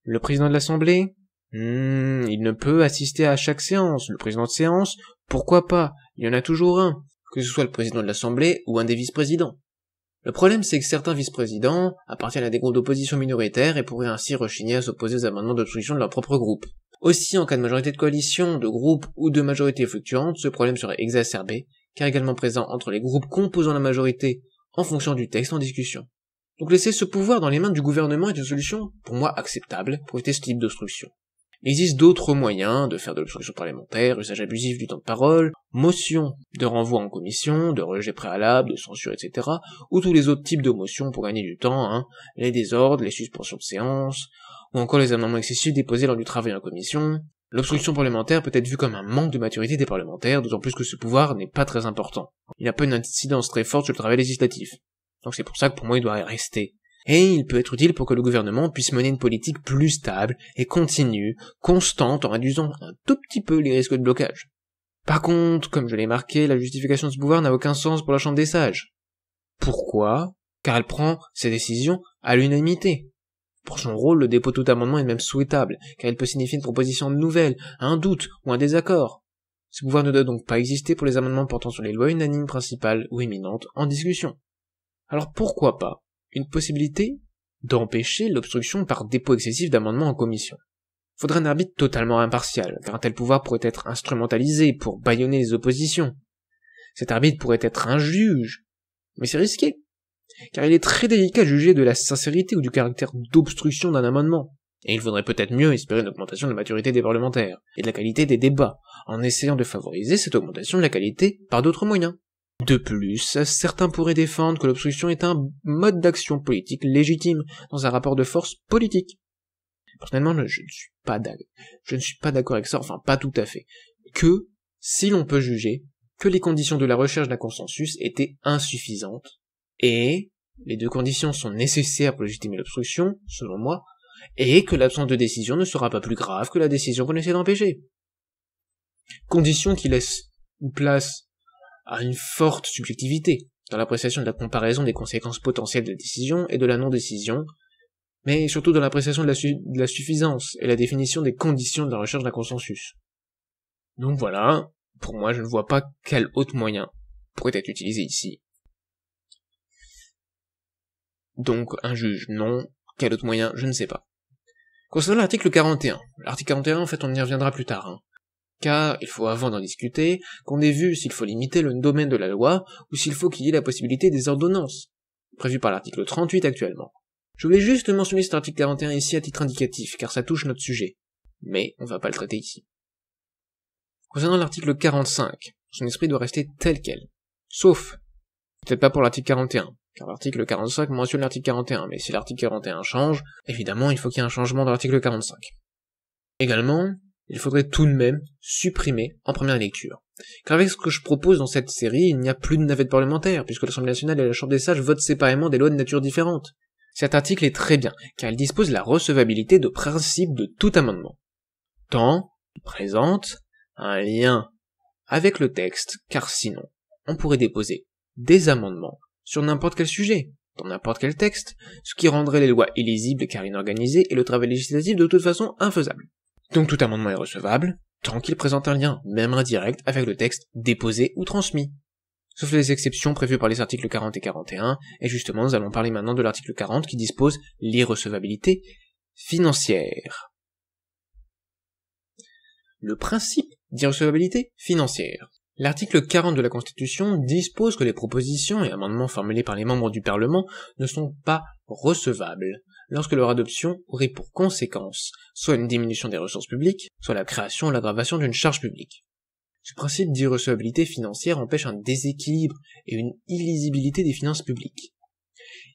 Le président de l'Assemblée, il ne peut assister à chaque séance. Le président de séance, pourquoi pas? Il y en a toujours un, que ce soit le président de l'Assemblée ou un des vice-présidents. Le problème, c'est que certains vice-présidents appartiennent à des groupes d'opposition minoritaires et pourraient ainsi rechigner à s'opposer aux amendements d'obstruction de leur propre groupe. Aussi, en cas de majorité de coalition, de groupe ou de majorité fluctuante, ce problème serait exacerbé, car également présent entre les groupes composant la majorité en fonction du texte en discussion. Donc laisser ce pouvoir dans les mains du gouvernement est une solution, pour moi, acceptable pour éviter ce type d'obstruction. Il existe d'autres moyens de faire de l'obstruction parlementaire, usage abusif du temps de parole, motion de renvoi en commission, de rejet préalable, de censure, etc., ou tous les autres types de motions pour gagner du temps, les désordres, les suspensions de séance, ou encore les amendements excessifs déposés lors du travail en commission. L'obstruction parlementaire peut être vue comme un manque de maturité des parlementaires, d'autant plus que ce pouvoir n'est pas très important. Il n'a pas une incidence très forte sur le travail législatif. Donc c'est pour ça que pour moi il doit rester. Et il peut être utile pour que le gouvernement puisse mener une politique plus stable et continue, constante, en réduisant un tout petit peu les risques de blocage. Par contre, comme je l'ai marqué, la justification de ce pouvoir n'a aucun sens pour la Chambre des sages. Pourquoi? Car elle prend ses décisions à l'unanimité. Pour son rôle, le dépôt de tout amendement est même souhaitable, car il peut signifier une proposition nouvelle, un doute ou un désaccord. Ce pouvoir ne doit donc pas exister pour les amendements portant sur les lois unanimes principales ou éminentes en discussion. Alors pourquoi pas une possibilité d'empêcher l'obstruction par dépôt excessif d'amendements en commission? Faudrait un arbitre totalement impartial, car un tel pouvoir pourrait être instrumentalisé pour bâillonner les oppositions. Cet arbitre pourrait être un juge, mais c'est risqué, car il est très délicat de juger de la sincérité ou du caractère d'obstruction d'un amendement. Et il faudrait peut-être mieux espérer une augmentation de la maturité des parlementaires, et de la qualité des débats, en essayant de favoriser cette augmentation de la qualité par d'autres moyens. De plus, certains pourraient défendre que l'obstruction est un mode d'action politique légitime dans un rapport de force politique. Personnellement, je ne suis pas d'accord avec ça, enfin pas tout à fait. Que, si l'on peut juger, que les conditions de la recherche d'un consensus étaient insuffisantes, et les deux conditions sont nécessaires pour légitimer l'obstruction, selon moi, et que l'absence de décision ne sera pas plus grave que la décision qu'on essaie d'empêcher. Conditions qui laissent place à une forte subjectivité dans l'appréciation de la comparaison des conséquences potentielles de la décision et de la non-décision, mais surtout dans l'appréciation de la suffisance et la définition des conditions de la recherche d'un consensus. Donc voilà, pour moi je ne vois pas quel autre moyen pourrait être utilisé ici. Donc un juge, non. Quel autre moyen, je ne sais pas. Concernant l'article 41, l'article 41 en fait on y reviendra plus tard, car il faut avant d'en discuter qu'on ait vu s'il faut limiter le domaine de la loi ou s'il faut qu'il y ait la possibilité des ordonnances, prévues par l'article 38 actuellement. Je voulais juste mentionner cet article 41 ici à titre indicatif, car ça touche notre sujet. Mais on va pas le traiter ici. Concernant l'article 45, son esprit doit rester tel quel. Sauf, peut-être pas pour l'article 41, car l'article 45 mentionne l'article 41, mais si l'article 41 change, évidemment il faut qu'il y ait un changement dans l'article 45. Également, il faudrait tout de même supprimer en première lecture. Car avec ce que je propose dans cette série, il n'y a plus de navette parlementaire, puisque l'Assemblée nationale et la Chambre des sages votent séparément des lois de nature différente. Cet article est très bien, car il dispose de la recevabilité de principe de tout amendement. Tant il présente un lien avec le texte, car sinon, on pourrait déposer des amendements sur n'importe quel sujet, dans n'importe quel texte, ce qui rendrait les lois illisibles car inorganisées et le travail législatif de toute façon infaisable. Donc tout amendement est recevable, tant qu'il présente un lien, même indirect, avec le texte déposé ou transmis. Sauf les exceptions prévues par les articles 40 et 41, et justement nous allons parler maintenant de l'article 40 qui dispose l'irrecevabilité financière. Le principe d'irrecevabilité financière. L'article 40 de la Constitution dispose que les propositions et amendements formulés par les membres du Parlement ne sont pas recevables lorsque leur adoption aurait pour conséquence soit une diminution des ressources publiques, soit la création ou l'aggravation d'une charge publique. Ce principe d'irrecevabilité financière empêche un déséquilibre et une illisibilité des finances publiques.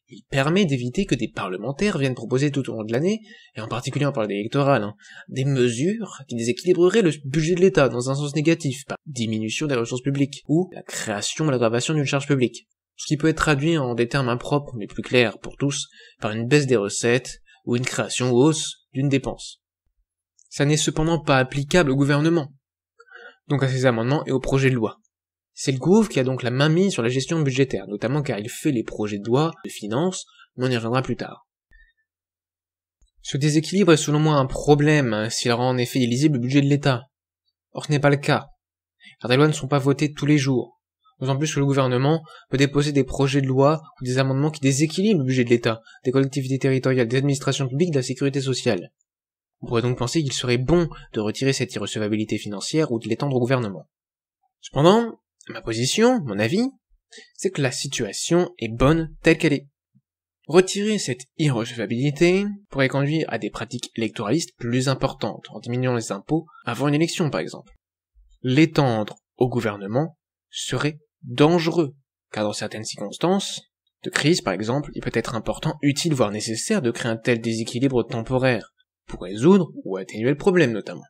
Il permet d'éviter que des parlementaires viennent proposer tout au long de l'année, et en particulier en période électorale, des mesures qui déséquilibreraient le budget de l'État dans un sens négatif, par diminution des ressources publiques, ou la création ou l'aggravation d'une charge publique. Ce qui peut être traduit en des termes impropres, mais plus clairs pour tous, par une baisse des recettes, ou une création ou hausse d'une dépense. Ça n'est cependant pas applicable au gouvernement, donc à ces amendements et aux projets de loi. C'est le gouv qui a donc la main mise sur la gestion budgétaire, notamment car il fait les projets de loi, de finances, mais on y reviendra plus tard. Ce déséquilibre est selon moi un problème s'il rend en effet illisible le budget de l'État. Or ce n'est pas le cas, car des lois ne sont pas votées tous les jours. D'autant plus que le gouvernement peut déposer des projets de loi ou des amendements qui déséquilibrent le budget de l'État, des collectivités territoriales, des administrations publiques, de la sécurité sociale. On pourrait donc penser qu'il serait bon de retirer cette irrecevabilité financière ou de l'étendre au gouvernement. Cependant, ma position, mon avis, c'est que la situation est bonne telle qu'elle est. Retirer cette irrecevabilité pourrait conduire à des pratiques électoralistes plus importantes, en diminuant les impôts avant une élection par exemple. L'étendre au gouvernement serait dangereux, car dans certaines circonstances, de crise par exemple, il peut être important, utile voire nécessaire de créer un tel déséquilibre temporaire, pour résoudre ou atténuer le problème notamment.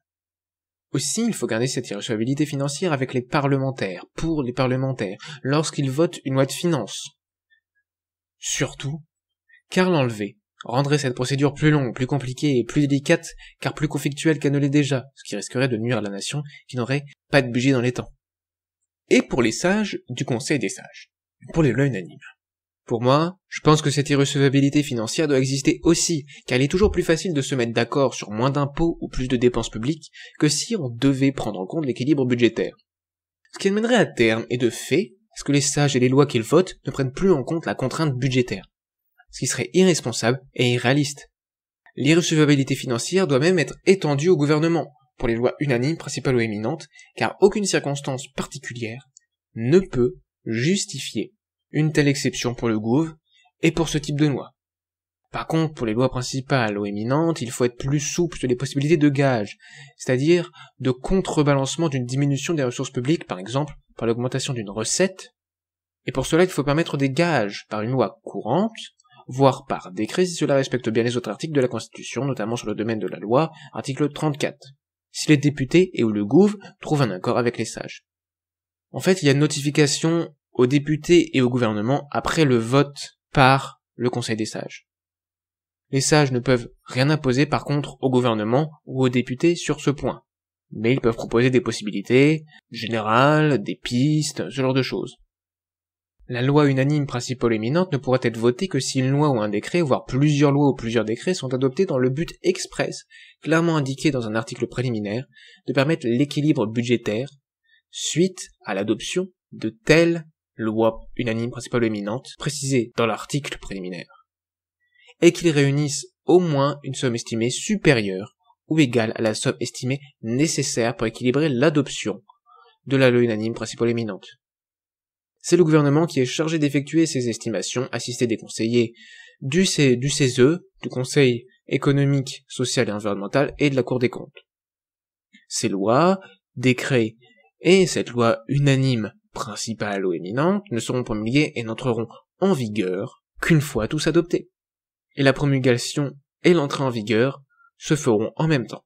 Aussi, il faut garder cette irrecevabilité financière avec les parlementaires, pour les parlementaires, lorsqu'ils votent une loi de finances. Surtout, car l'enlever rendrait cette procédure plus longue, plus compliquée et plus délicate, car plus conflictuelle qu'elle ne l'est déjà, ce qui risquerait de nuire à la nation qui n'aurait pas de budget dans les temps. Et pour les sages du Conseil des sages, pour les lois unanimes. Pour moi, je pense que cette irrecevabilité financière doit exister aussi, car il est toujours plus facile de se mettre d'accord sur moins d'impôts ou plus de dépenses publiques que si on devait prendre en compte l'équilibre budgétaire. Ce qui amènerait à terme, et de fait, à ce que les sages et les lois qu'ils votent ne prennent plus en compte la contrainte budgétaire, ce qui serait irresponsable et irréaliste. L'irrecevabilité financière doit même être étendue au gouvernement, pour les lois unanimes, principales ou éminentes, car aucune circonstance particulière ne peut justifier une telle exception pour le gouv et pour ce type de loi. Par contre, pour les lois principales ou éminentes, il faut être plus souple sur les possibilités de gage, c'est-à-dire de contrebalancement d'une diminution des ressources publiques, par exemple, par l'augmentation d'une recette, et pour cela il faut permettre des gages par une loi courante, voire par décret si cela respecte bien les autres articles de la Constitution, notamment sur le domaine de la loi, article 34, si les députés et ou le gouv trouvent un accord avec les sages. En fait, il y a une notification aux députés et au gouvernement après le vote par le Conseil des sages. Les sages ne peuvent rien imposer par contre au gouvernement ou aux députés sur ce point, mais ils peuvent proposer des possibilités générales, des pistes, ce genre de choses. La loi unanime principale éminente ne pourra être votée que si une loi ou un décret, voire plusieurs lois ou plusieurs décrets sont adoptés dans le but express, clairement indiqué dans un article préliminaire, de permettre l'équilibre budgétaire suite à l'adoption de telle loi unanime principale éminente, précisée dans l'article préliminaire, et qu'ils réunissent au moins une somme estimée supérieure ou égale à la somme estimée nécessaire pour équilibrer l'adoption de la loi unanime principale éminente. C'est le gouvernement qui est chargé d'effectuer ces estimations, assisté des conseillers du CESE, du Conseil économique, social et environnemental, et de la Cour des comptes. Ces lois, décrets et cette loi unanime, principale ou éminente, ne seront promulgués et n'entreront en vigueur qu'une fois tous adoptés. Et la promulgation et l'entrée en vigueur se feront en même temps.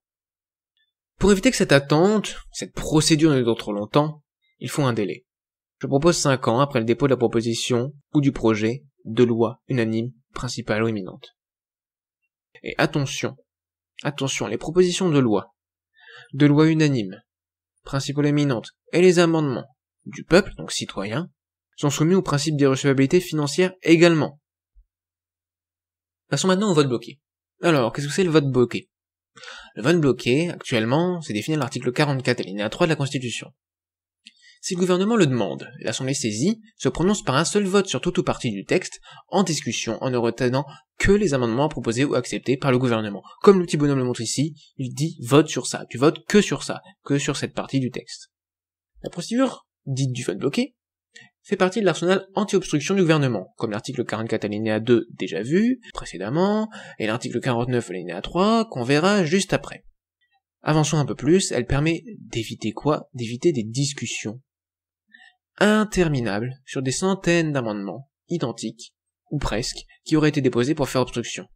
Pour éviter que cette attente, cette procédure ne dure trop longtemps, il faut un délai. Je propose 5 ans après le dépôt de la proposition ou du projet de loi unanime, principale ou éminente. Et attention, les propositions de loi unanime, principale ou éminente, et les amendements du peuple, donc citoyen, sont soumis au principe d'irrecevabilité financière également. Passons maintenant au vote bloqué. Alors, qu'est-ce que c'est le vote bloqué? Le vote bloqué, actuellement, c'est défini à l'article 44 alinéa 3 de la Constitution. Si le gouvernement le demande, l'Assemblée saisie se prononce par un seul vote sur toute ou partie du texte, en discussion, en ne retenant que les amendements proposés ou acceptés par le gouvernement. Comme le petit bonhomme le montre ici, il dit vote sur ça, tu votes que sur ça, que sur cette partie du texte. La procédure, dite du vote bloqué, fait partie de l'arsenal anti-obstruction du gouvernement, comme l'article 44 alinéa 2 déjà vu précédemment, et l'article 49 alinéa 3 qu'on verra juste après. Avançons un peu plus, elle permet d'éviter quoi? D'éviter des discussions interminables sur des centaines d'amendements identiques, ou presque, qui auraient été déposés pour faire obstruction.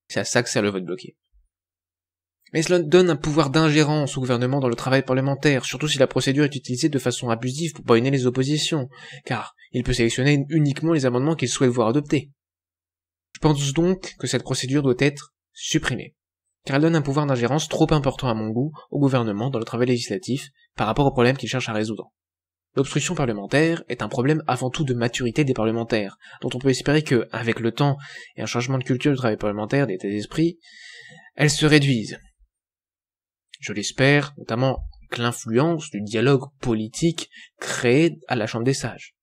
C'est à ça que sert le vote bloqué. Mais cela donne un pouvoir d'ingérence au gouvernement dans le travail parlementaire, surtout si la procédure est utilisée de façon abusive pour bâillonner les oppositions, car il peut sélectionner uniquement les amendements qu'il souhaite voir adoptés. Je pense donc que cette procédure doit être supprimée, car elle donne un pouvoir d'ingérence trop important à mon goût au gouvernement dans le travail législatif par rapport aux problèmes qu'il cherche à résoudre. L'obstruction parlementaire est un problème avant tout de maturité des parlementaires, dont on peut espérer que, avec le temps et un changement de culture du travail parlementaire, d'état d'esprit, elles se réduisent. Je l'espère, notamment avec l'influence du dialogue politique créé à la Chambre des Sages.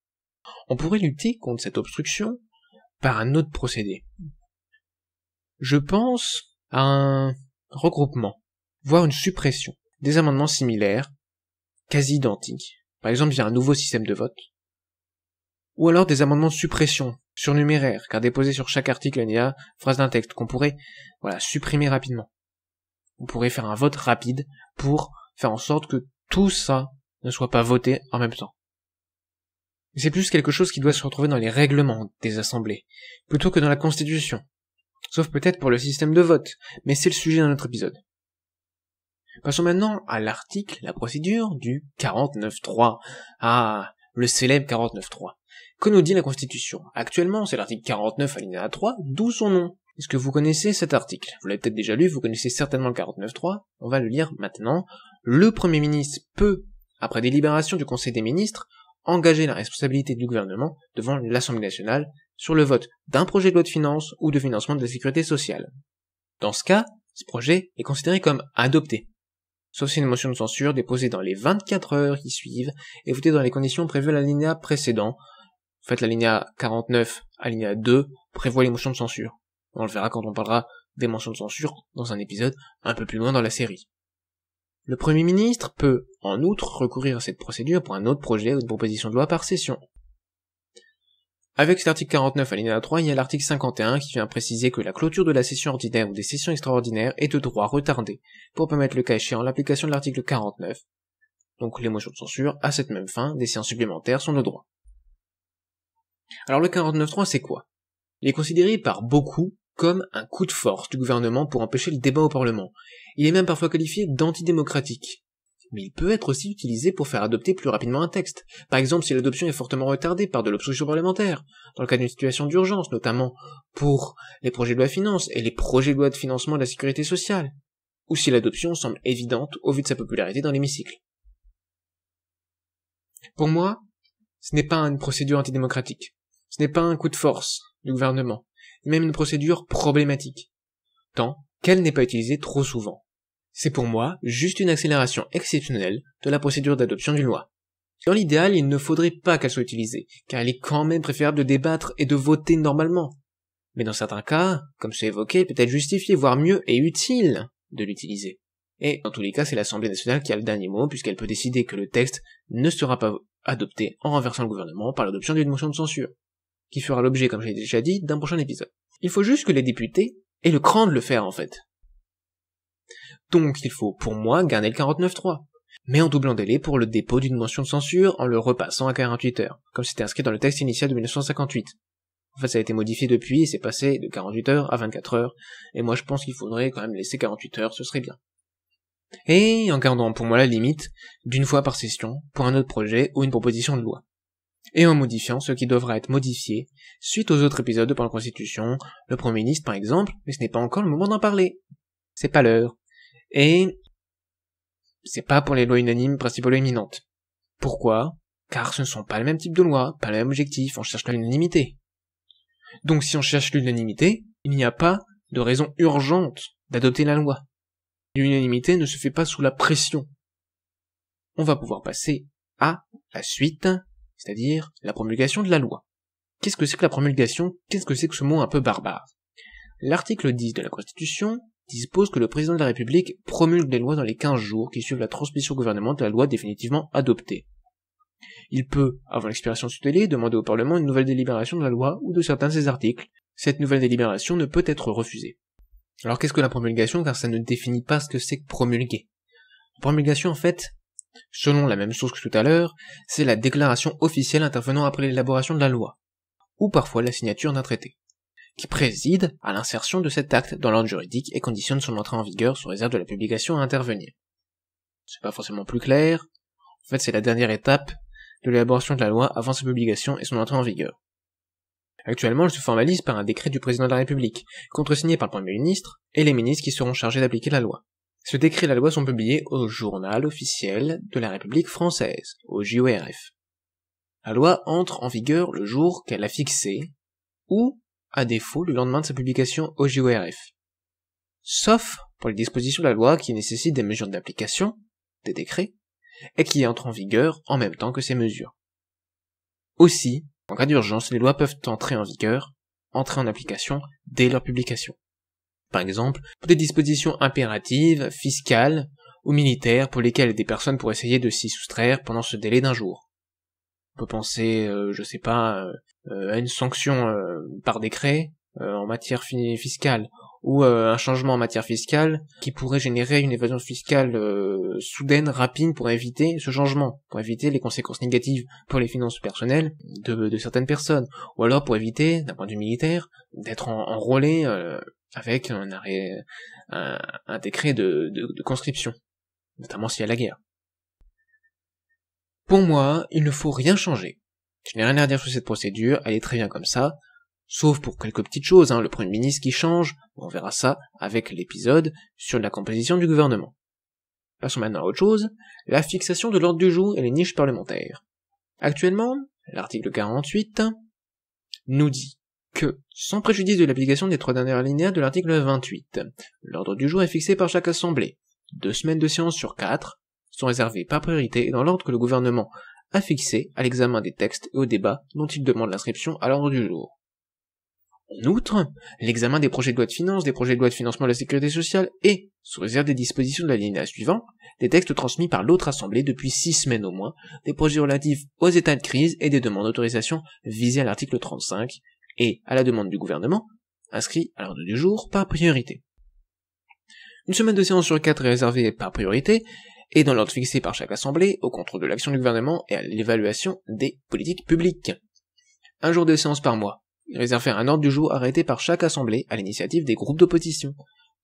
On pourrait lutter contre cette obstruction par un autre procédé. Je pense à un regroupement, voire une suppression, des amendements similaires, quasi identiques, par exemple via un nouveau système de vote, ou alors des amendements de suppression, surnuméraires, car déposés sur chaque article alinéa, phrase d'un texte, qu'on pourrait, supprimer rapidement. On pourrait faire un vote rapide pour faire en sorte que tout ça ne soit pas voté en même temps. C'est plus quelque chose qui doit se retrouver dans les règlements des assemblées, plutôt que dans la Constitution. Sauf peut-être pour le système de vote, mais c'est le sujet d'un autre épisode. Passons maintenant à l'article, la procédure du 49.3. Ah, le célèbre 49.3. Que nous dit la Constitution? Actuellement, c'est l'article 49 alinéa 3, d'où son nom. Est-ce que vous connaissez cet article? Vous l'avez peut-être déjà lu, vous connaissez certainement le 49.3. On va le lire maintenant. Le Premier ministre peut, après délibération du Conseil des ministres, engager la responsabilité du gouvernement devant l'Assemblée nationale sur le vote d'un projet de loi de finances ou de financement de la sécurité sociale. Dans ce cas, ce projet est considéré comme adopté, sauf si une motion de censure déposée dans les 24 heures qui suivent est votée dans les conditions prévues à l'alinéa précédent. En fait, l'alinéa 49, alinéa 2, prévoit les motions de censure. On le verra quand on parlera des motions de censure dans un épisode un peu plus loin dans la série. Le Premier ministre peut, en outre, recourir à cette procédure pour un autre projet ou une proposition de loi par session. Avec cet article 49 alinéa 3, il y a l'article 51 qui vient préciser que la clôture de la session ordinaire ou des sessions extraordinaires est de droit retardée pour permettre le cas échéant l'application de l'article 49. Donc les motions de censure, à cette même fin, des séances supplémentaires sont de droit. Alors le 49.3 c'est quoi? Il est considéré par beaucoup comme un coup de force du gouvernement pour empêcher le débat au Parlement. Il est même parfois qualifié d'antidémocratique. Mais il peut être aussi utilisé pour faire adopter plus rapidement un texte. Par exemple, si l'adoption est fortement retardée par de l'obstruction parlementaire, dans le cas d'une situation d'urgence, notamment pour les projets de loi de finances et les projets de loi de financement de la sécurité sociale, ou si l'adoption semble évidente au vu de sa popularité dans l'hémicycle. Pour moi, ce n'est pas une procédure antidémocratique. Ce n'est pas un coup de force du gouvernement, même une procédure problématique, tant qu'elle n'est pas utilisée trop souvent. C'est pour moi juste une accélération exceptionnelle de la procédure d'adoption d'une loi. Dans l'idéal, il ne faudrait pas qu'elle soit utilisée, car il est quand même préférable de débattre et de voter normalement. Mais dans certains cas, comme c'est évoqué, peut être justifié, voire mieux et utile de l'utiliser. Et dans tous les cas, c'est l'Assemblée nationale qui a le dernier mot, puisqu'elle peut décider que le texte ne sera pas adopté en renversant le gouvernement par l'adoption d'une motion de censure, qui fera l'objet, comme j'ai déjà dit, d'un prochain épisode. Il faut juste que les députés aient le cran de le faire, en fait. Donc il faut, pour moi, garder le 49.3, mais en doublant délai pour le dépôt d'une motion de censure en le repassant à 48 heures, comme c'était inscrit dans le texte initial de 1958. En fait, ça a été modifié depuis et c'est passé de 48 heures à 24 heures, et moi je pense qu'il faudrait quand même laisser 48 heures, ce serait bien. Et en gardant pour moi la limite d'une fois par session pour un autre projet ou une proposition de loi. Et en modifiant ce qui devra être modifié suite aux autres épisodes de Par la Constitution, le Premier ministre par exemple, mais ce n'est pas encore le moment d'en parler. C'est pas l'heure. Et c'est pas pour les lois unanimes principales ou imminentes. Pourquoi ? Car ce ne sont pas le même type de loi, pas le même objectif, on cherche l'unanimité. Donc si on cherche l'unanimité, il n'y a pas de raison urgente d'adopter la loi. L'unanimité ne se fait pas sous la pression. On va pouvoir passer à la suite, c'est-à-dire la promulgation de la loi. Qu'est-ce que c'est que la promulgation ? Qu'est-ce que c'est que ce mot un peu barbare ? L'article 10 de la Constitution dispose que le président de la République promulgue les lois dans les 15 jours qui suivent la transmission au gouvernement de la loi définitivement adoptée. Il peut, avant l'expiration de ce délai, demander au Parlement une nouvelle délibération de la loi ou de certains de ses articles. Cette nouvelle délibération ne peut être refusée. Alors qu'est-ce que la promulgation, car ça ne définit pas ce que c'est que promulguer. La promulgation, en fait, selon la même source que tout à l'heure, c'est la déclaration officielle intervenant après l'élaboration de la loi, ou parfois la signature d'un traité, qui préside à l'insertion de cet acte dans l'ordre juridique et conditionne son entrée en vigueur sous réserve de la publication à intervenir. C'est pas forcément plus clair, en fait c'est la dernière étape de l'élaboration de la loi avant sa publication et son entrée en vigueur. Actuellement, elle se formalise par un décret du président de la République, contresigné par le Premier ministre et les ministres qui seront chargés d'appliquer la loi. Ce décret et la loi sont publiés au Journal officiel de la République française, au JORF. La loi entre en vigueur le jour qu'elle a fixé, ou, à défaut, le lendemain de sa publication au JORF. Sauf pour les dispositions de la loi qui nécessitent des mesures d'application, des décrets, et qui entrent en vigueur en même temps que ces mesures. Aussi, en cas d'urgence, les lois peuvent entrer en application dès leur publication. Par exemple, pour des dispositions impératives, fiscales ou militaires pour lesquelles des personnes pourraient essayer de s'y soustraire pendant ce délai d'un jour. On peut penser, à une sanction par décret en matière fiscale, ou un changement en matière fiscale qui pourrait générer une évasion fiscale soudaine, rapide, pour éviter ce changement, pour éviter les conséquences négatives pour les finances personnelles de certaines personnes, ou alors pour éviter, d'un point de vue militaire, d'être enrôlé avec un décret de conscription, notamment s'il y a la guerre. Pour moi, il ne faut rien changer. Je n'ai rien à dire sur cette procédure, elle est très bien comme ça, sauf pour quelques petites choses, le Premier ministre qui change, on verra ça avec l'épisode sur la composition du gouvernement. Passons maintenant à autre chose, la fixation de l'ordre du jour et les niches parlementaires. Actuellement, l'article 48 nous dit que, sans préjudice de l'application des 3 derniers alinéas de l'article 28, l'ordre du jour est fixé par chaque assemblée. 2 semaines de séance sur 4 sont réservées par priorité dans l'ordre que le gouvernement a fixé à l'examen des textes et au débat dont il demande l'inscription à l'ordre du jour. En outre, l'examen des projets de loi de finances, des projets de loi de financement de la sécurité sociale et, sous réserve des dispositions de l'alinéa suivant, des textes transmis par l'autre assemblée depuis 6 semaines au moins, des projets relatifs aux états de crise et des demandes d'autorisation visées à l'article 35 et, à la demande du gouvernement, inscrits à l'ordre du jour par priorité. Une semaine de séance sur 4 est réservée par priorité, et dans l'ordre fixé par chaque assemblée, au contrôle de l'action du gouvernement et à l'évaluation des politiques publiques. Un jour de séance par mois, réservé à un ordre du jour arrêté par chaque assemblée à l'initiative des groupes d'opposition,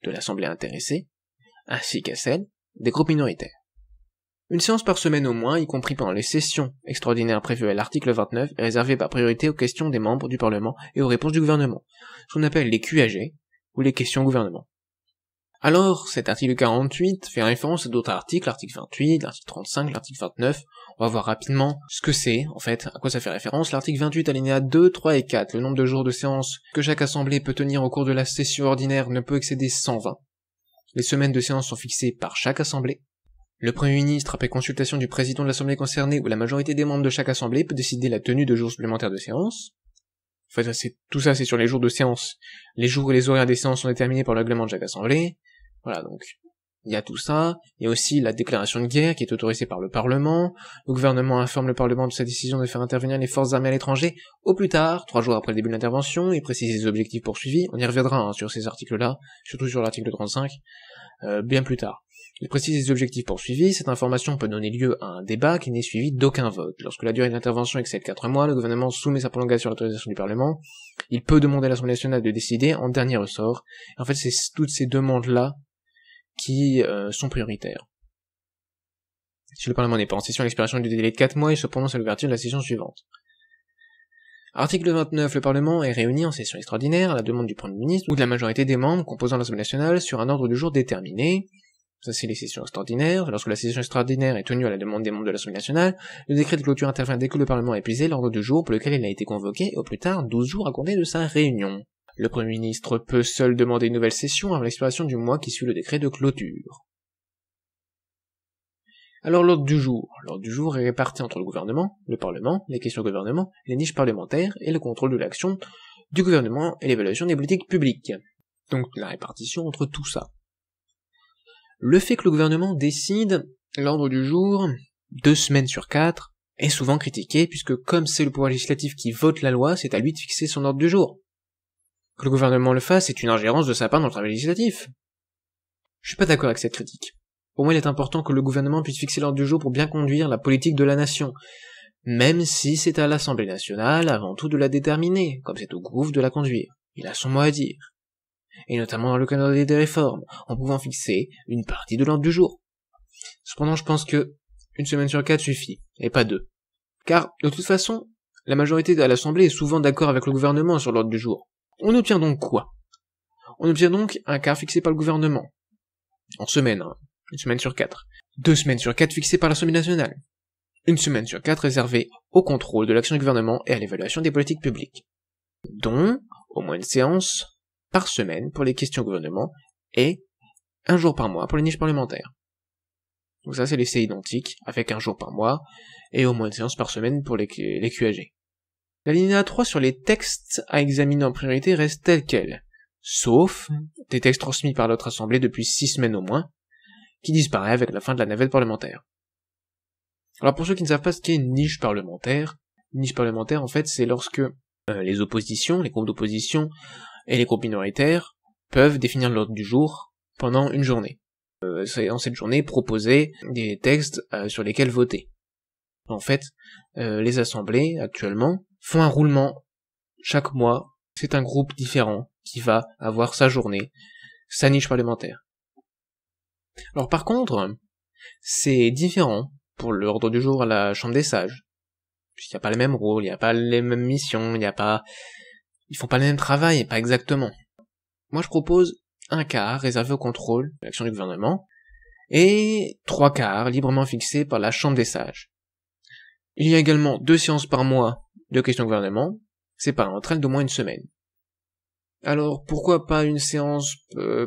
de l'assemblée intéressée, ainsi qu'à celle des groupes minoritaires. Une séance par semaine au moins, y compris pendant les sessions extraordinaires prévues à l'article 29, est réservée par priorité aux questions des membres du Parlement et aux réponses du gouvernement, ce qu'on appelle les QAG, ou les questions au gouvernement. Alors, cet article 48 fait référence à d'autres articles, l'article 28, l'article 35, l'article 29, on va voir rapidement ce que c'est, en fait, à quoi ça fait référence. L'article 28, alinéa 2, 3 et 4, le nombre de jours de séance que chaque assemblée peut tenir au cours de la session ordinaire ne peut excéder 120. Les semaines de séance sont fixées par chaque assemblée. Le Premier ministre, après consultation du président de l'assemblée concernée ou la majorité des membres de chaque assemblée, peut décider la tenue de jours supplémentaires de séance. En fait, tout ça c'est sur les jours de séance. Les jours et les horaires des séances sont déterminés par le règlement de chaque assemblée. Voilà, donc, il y a tout ça, il y a aussi la déclaration de guerre qui est autorisée par le Parlement, le gouvernement informe le Parlement de sa décision de faire intervenir les forces armées à l'étranger au plus tard, 3 jours après le début de l'intervention, et précise les objectifs poursuivis, on y reviendra sur ces articles-là, surtout sur l'article 35, bien plus tard. Il précise les objectifs poursuivis, cette information peut donner lieu à un débat qui n'est suivi d'aucun vote. Lorsque la durée de l'intervention excède 4 mois, le gouvernement soumet sa prolongation à l'autorisation du Parlement, il peut demander à l'Assemblée nationale de décider en dernier ressort. En fait, c'est toutes ces demandes-là qui sont prioritaires. Si le Parlement n'est pas en session à l'expiration du délai de 4 mois, il se prononce à l'ouverture de la session suivante. Article 29. Le Parlement est réuni en session extraordinaire à la demande du Premier ministre ou de la majorité des membres composant l'Assemblée nationale sur un ordre du jour déterminé. Ça, c'est les sessions extraordinaires. Lorsque la session extraordinaire est tenue à la demande des membres de l'Assemblée nationale, le décret de clôture intervient dès que le Parlement a épuisé l'ordre du jour pour lequel il a été convoqué, au plus tard 12 jours à compter de sa réunion. Le Premier ministre peut seul demander une nouvelle session avant l'expiration du mois qui suit le décret de clôture. Alors l'ordre du jour. L'ordre du jour est réparti entre le gouvernement, le Parlement, les questions au gouvernement, les niches parlementaires et le contrôle de l'action du gouvernement et l'évaluation des politiques publiques. Donc la répartition entre tout ça. Le fait que le gouvernement décide l'ordre du jour 2 semaines sur 4 est souvent critiqué puisque comme c'est le pouvoir législatif qui vote la loi, c'est à lui de fixer son ordre du jour. Que le gouvernement le fasse, c'est une ingérence de sa part dans le travail législatif. Je suis pas d'accord avec cette critique. Pour moi, il est important que le gouvernement puisse fixer l'ordre du jour pour bien conduire la politique de la nation, même si c'est à l'Assemblée nationale avant tout de la déterminer, comme c'est au gouvernement de la conduire. Il a son mot à dire. Et notamment dans le cadre des réformes, en pouvant fixer une partie de l'ordre du jour. Cependant, je pense que 1 semaine sur 4 suffit, et pas 2. Car, de toute façon, la majorité à l'Assemblée est souvent d'accord avec le gouvernement sur l'ordre du jour. On obtient donc quoi? On obtient donc un quart fixé par le gouvernement. En semaine, 1 semaine sur 4. 2 semaines sur 4 fixées par l'Assemblée nationale. 1 semaine sur 4 réservée au contrôle de l'action du gouvernement et à l'évaluation des politiques publiques. Dont, au moins une séance par semaine pour les questions au gouvernement, et 1 jour par mois pour les niches parlementaires. Donc ça c'est l'essai identique, avec 1 jour par mois, et au moins une séance par semaine pour les QAG. L'alinéa 3 sur les textes à examiner en priorité reste tel quel, sauf des textes transmis par notre assemblée depuis 6 semaines au moins, qui disparaît avec la fin de la navette parlementaire. Alors pour ceux qui ne savent pas ce qu'est une niche parlementaire en fait c'est lorsque les oppositions, les groupes d'opposition et les groupes minoritaires peuvent définir l'ordre du jour pendant une journée. C'est dans cette journée proposer des textes sur lesquels voter. En fait, les assemblées actuellement font un roulement chaque mois. C'est un groupe différent qui va avoir sa journée, sa niche parlementaire. Alors par contre, c'est différent pour l'ordre du jour à la Chambre des Sages. Il n'y a pas les mêmes rôles, il n'y a pas les mêmes missions, ils font pas le même travail, pas exactement. Moi je propose 1 quart réservé au contrôle de l'action du gouvernement, et 3 quarts librement fixés par la Chambre des Sages. Il y a également 2 séances par mois de questions au gouvernement, séparées entre elles d'au moins 1 semaine. Alors pourquoi pas une séance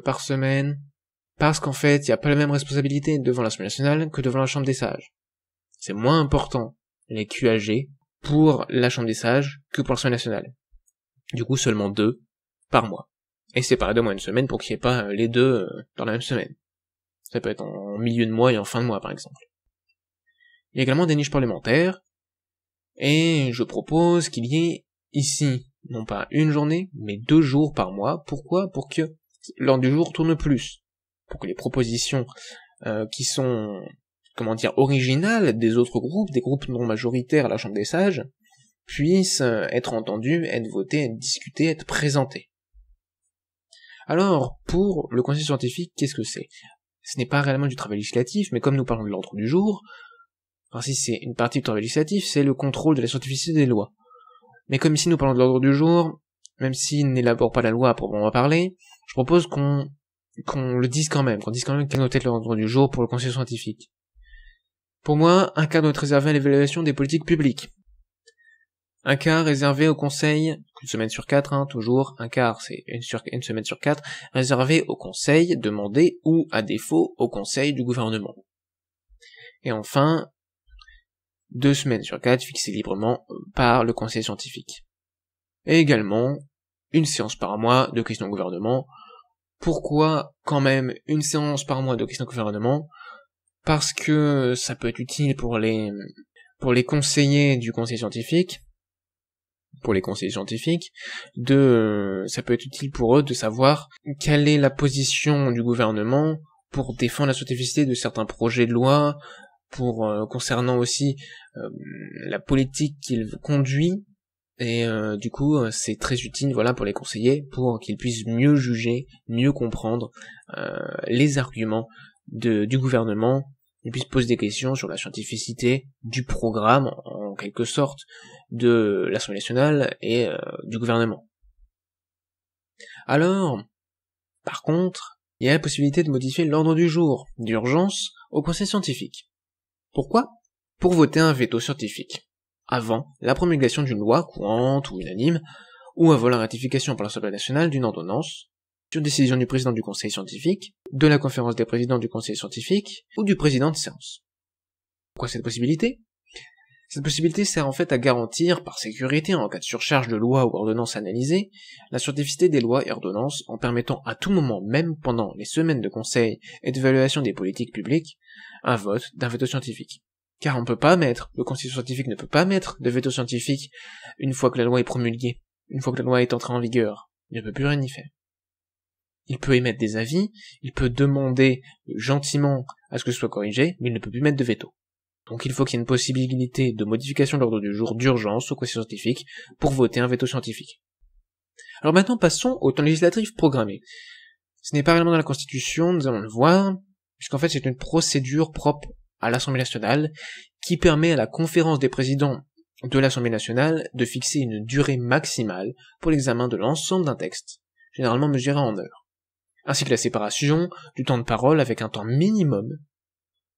par semaine? Parce qu'en fait, il n'y a pas la même responsabilité devant l'Assemblée nationale que devant la Chambre des Sages. C'est moins important les QAG pour la Chambre des Sages que pour l'Assemblée nationale. Du coup, seulement 2 par mois. Et séparé d'au moins 1 semaine pour qu'il n'y ait pas les 2 dans la même semaine. Ça peut être en milieu de mois et en fin de mois, par exemple. Il y a également des niches parlementaires, et je propose qu'il y ait ici, non pas 1 journée, mais 2 jours par mois. Pourquoi? Pour que l'ordre du jour tourne plus. Pour que les propositions qui sont, originales des autres groupes, des groupes non majoritaires à la Chambre des Sages, puissent être entendues, être votées, être discutées, être présentées. Alors, pour le conseil scientifique, qu'est-ce que c'est? Ce n'est pas réellement du travail législatif, mais comme nous parlons de l'ordre du jour, enfin si c'est une partie du travail législatif, c'est le contrôle de la scientificité des lois. Mais comme ici nous parlons de l'ordre du jour, même s'il n'élabore pas la loi à proprement parler, je propose qu'on le dise quand même, quel doit être l'ordre du jour pour le conseil scientifique. Pour moi, 1 quart doit être réservé à l'évaluation des politiques publiques. 1 quart réservé au conseil, 1 semaine sur 4, toujours, 1 quart c'est 1 semaine sur 4, réservé au conseil demandé ou, à défaut, au conseil du gouvernement. Et enfin, 2 semaines sur 4 fixées librement par le conseil scientifique. Et également, 1 séance par mois de questions au gouvernement, Pourquoi quand même une séance par mois de questions au gouvernement? Parce que ça peut être utile pour les conseillers du conseil scientifique, ça peut être utile pour eux de savoir quelle est la position du gouvernement pour défendre la scientificité de certains projets de loi, concernant aussi la politique qu'il conduit, et du coup c'est très utile pour les conseillers pour qu'ils puissent mieux juger, mieux comprendre les arguments du gouvernement. Ils puissent poser des questions sur la scientificité du programme, en quelque sorte, de l'Assemblée nationale et du gouvernement. Alors, par contre, il y a la possibilité de modifier l'ordre du jour d'urgence au conseil scientifique. Pourquoi? Pour voter un veto scientifique, avant la promulgation d'une loi courante ou unanime, ou avant la ratification par l'Assemblée nationale d'une ordonnance, sur décision du président du conseil scientifique, de la conférence des présidents du conseil scientifique, ou du président de séance. Pourquoi cette possibilité? Cette possibilité sert en fait à garantir, par sécurité en cas de surcharge de lois ou ordonnances analysées, la scientificité des lois et ordonnances en permettant à tout moment, même pendant les semaines de conseil et d'évaluation des politiques publiques, un vote d'un veto scientifique. Car le conseil scientifique ne peut pas mettre de veto scientifique une fois que la loi est promulguée, une fois que la loi est entrée en vigueur. Il ne peut plus rien y faire. Il peut émettre des avis, il peut demander gentiment à ce que ce soit corrigé, mais il ne peut plus mettre de veto. Donc il faut qu'il y ait une possibilité de modification de l'ordre du jour d'urgence au conseil scientifique pour voter un veto scientifique. Alors maintenant passons au temps législatif programmé. Ce n'est pas réellement dans la Constitution, nous allons le voir, puisqu'en fait c'est une procédure propre à l'Assemblée nationale qui permet à la conférence des présidents de l'Assemblée nationale de fixer une durée maximale pour l'examen de l'ensemble d'un texte, généralement mesuré en heures, ainsi que la séparation du temps de parole avec un temps minimum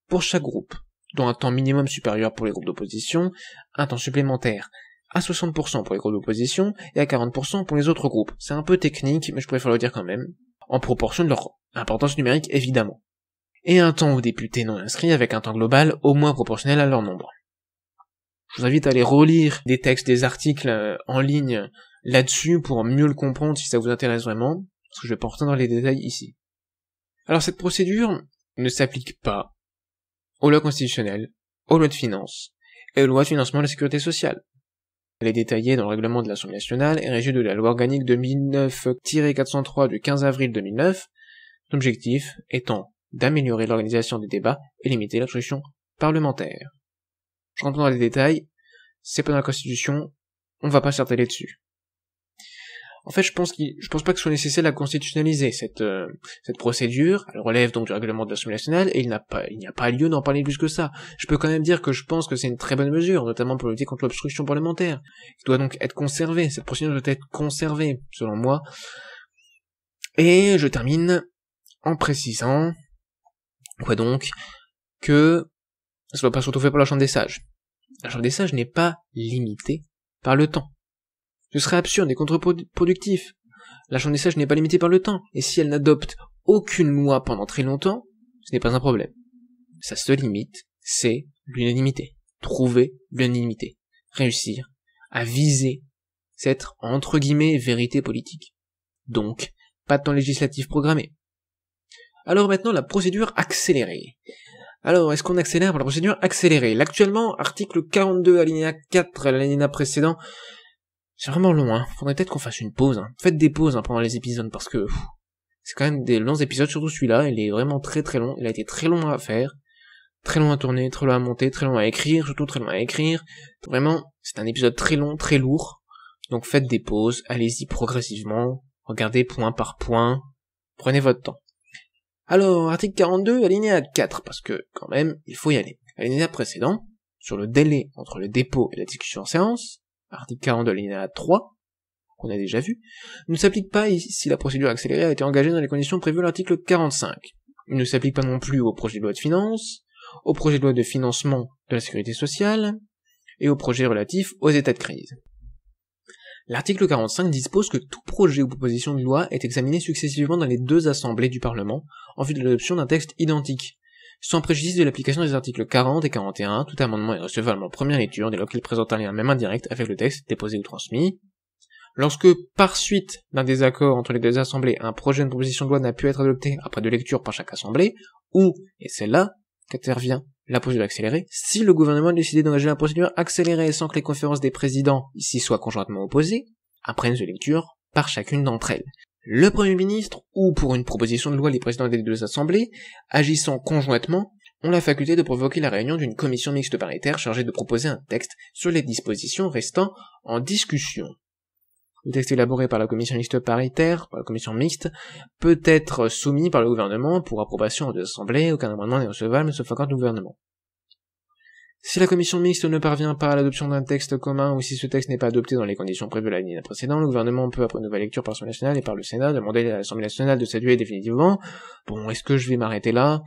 pour chaque groupe, dont un temps minimum supérieur pour les groupes d'opposition, un temps supplémentaire à 60% pour les groupes d'opposition et à 40% pour les autres groupes. C'est un peu technique, mais je préfère le dire quand même, en proportion de leur importance numérique évidemment. Et un temps aux députés non inscrits avec un temps global au moins proportionnel à leur nombre. Je vous invite à aller relire des textes, des articles en ligne là-dessus pour mieux le comprendre si ça vous intéresse vraiment, parce que je vais pas rentrer dans les détails ici. Alors cette procédure ne s'applique pas aux lois constitutionnelles, aux lois de finances et aux lois de financement de la sécurité sociale. Elle est détaillée dans le règlement de l'Assemblée nationale et régie de la loi organique 2009-403 du 15 avril 2009, l'objectif étant d'améliorer l'organisation des débats et limiter l'obstruction parlementaire. Je rentre dans les détails, c'est pas dans la Constitution, on va pas s'attarder dessus. En fait, je pense pas que ce soit nécessaire de la constitutionnaliser, cette procédure. Elle relève donc du règlement de l'Assemblée nationale, et il n'y a pas lieu d'en parler plus que ça. Je peux quand même dire que je pense que c'est une très bonne mesure, notamment pour lutter contre l'obstruction parlementaire, qui doit donc être conservée. Cette procédure doit être conservée, selon moi. Et je termine en précisant, que ça ne doit pas surtout fait par la Chambre des Sages. La Chambre des Sages n'est pas limitée par le temps. Ce serait absurde et contre-productif. La Chambre des Sages n'est pas limitée par le temps, et si elle n'adopte aucune loi pendant très longtemps, ce n'est pas un problème. Sa seule limite, c'est l'unanimité. Trouver l'unanimité. Réussir à viser cette, entre guillemets, vérité politique. Donc, pas de temps législatif programmé. Alors maintenant, la procédure accélérée. Alors, est-ce qu'on accélère pour la procédure accélérée? Actuellement, article 42, alinéa 4, l'alinéa précédent, c'est vraiment long, hein. Faudrait peut-être qu'on fasse une pause, hein. Faites des pauses, hein, pendant les épisodes, parce que, c'est quand même des longs épisodes, surtout celui-là, il est vraiment très très long, il a été très long à faire, très long à tourner, très long à monter, très long à écrire, surtout très long à écrire. Vraiment, c'est un épisode très long, très lourd. Donc faites des pauses, allez-y progressivement, regardez point par point, prenez votre temps. Alors, article 42, alinéa 4, parce que, quand même, il faut y aller. Alinéa précédent, sur le délai entre le dépôt et la discussion en séance, article 42, alinéa 3, qu'on a déjà vu, ne s'applique pas ici si la procédure accélérée a été engagée dans les conditions prévues à l'article 45. Il ne s'applique pas non plus au projet de loi de finances, au projet de loi de financement de la sécurité sociale, et au projet relatif aux états de crise. L'article 45 dispose que tout projet ou proposition de loi est examiné successivement dans les deux assemblées du Parlement en vue de l'adoption d'un texte identique. Sans préjudice de l'application des articles 40 et 41, tout amendement est recevable en première lecture dès lors qu'il présente un lien même indirect avec le texte déposé ou transmis. Lorsque, par suite d'un désaccord entre les deux assemblées, un projet de proposition de loi n'a pu être adopté après 2 lectures par chaque assemblée, ou, et c'est là qu'intervient la procédure accélérée, si le gouvernement a décidé d'engager la procédure accélérée sans que les conférences des présidents, ici, soient conjointement opposées, après une seule lecture par chacune d'entre elles. Le Premier ministre, ou pour une proposition de loi les présidents des 2 assemblées, agissant conjointement, ont la faculté de provoquer la réunion d'une commission mixte paritaire chargée de proposer un texte sur les dispositions restant en discussion. Le texte élaboré par la commission mixte paritaire, par la commission mixte, peut être soumis par le gouvernement pour approbation aux 2 assemblées, aucun amendement n'est recevable sauf accord du gouvernement. Si la commission mixte ne parvient pas à l'adoption d'un texte commun ou si ce texte n'est pas adopté dans les conditions prévues à l'alinéa précédent, le gouvernement peut, après une nouvelle lecture par l'Assemblée nationale et par le Sénat, demander à l'Assemblée nationale de statuer définitivement. Bon, est-ce que je vais m'arrêter là?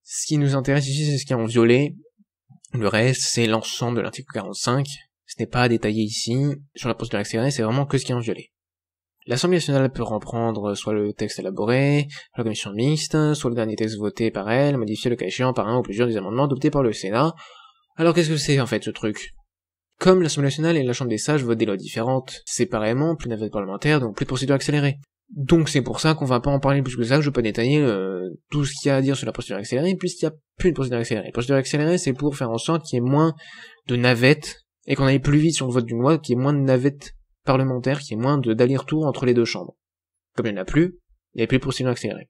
Ce qui nous intéresse ici, c'est ce qui est en violet. Le reste, c'est l'ensemble de l'article 45. Ce n'est pas détaillé ici. Sur la procédure accélérée, c'est vraiment que ce qui est en violet. L'Assemblée nationale peut reprendre soit le texte élaboré par la commission mixte, soit le dernier texte voté par elle, modifier le cas échéant par un ou plusieurs des amendements adoptés par le Sénat. Alors qu'est-ce que c'est en fait ce truc? Comme l'Assemblée nationale et la Chambre des sages votent des lois différentes, séparément, plus de navette parlementaire, donc plus de procédure accélérée. Donc c'est pour ça qu'on va pas en parler plus que ça, que je peux détailler tout ce qu'il y a à dire sur la procédure accélérée, puisqu'il n'y a plus de procédure accélérée. La procédure accélérée, c'est pour faire en sorte qu'il y ait moins de navettes, et qu'on aille plus vite sur le vote d'une loi, qu'il y ait moins de navettes parlementaires, qu'il y ait moins d'aller-retour entre les 2 chambres. Comme il n'y en a plus, il n'y a plus de procédure accélérée.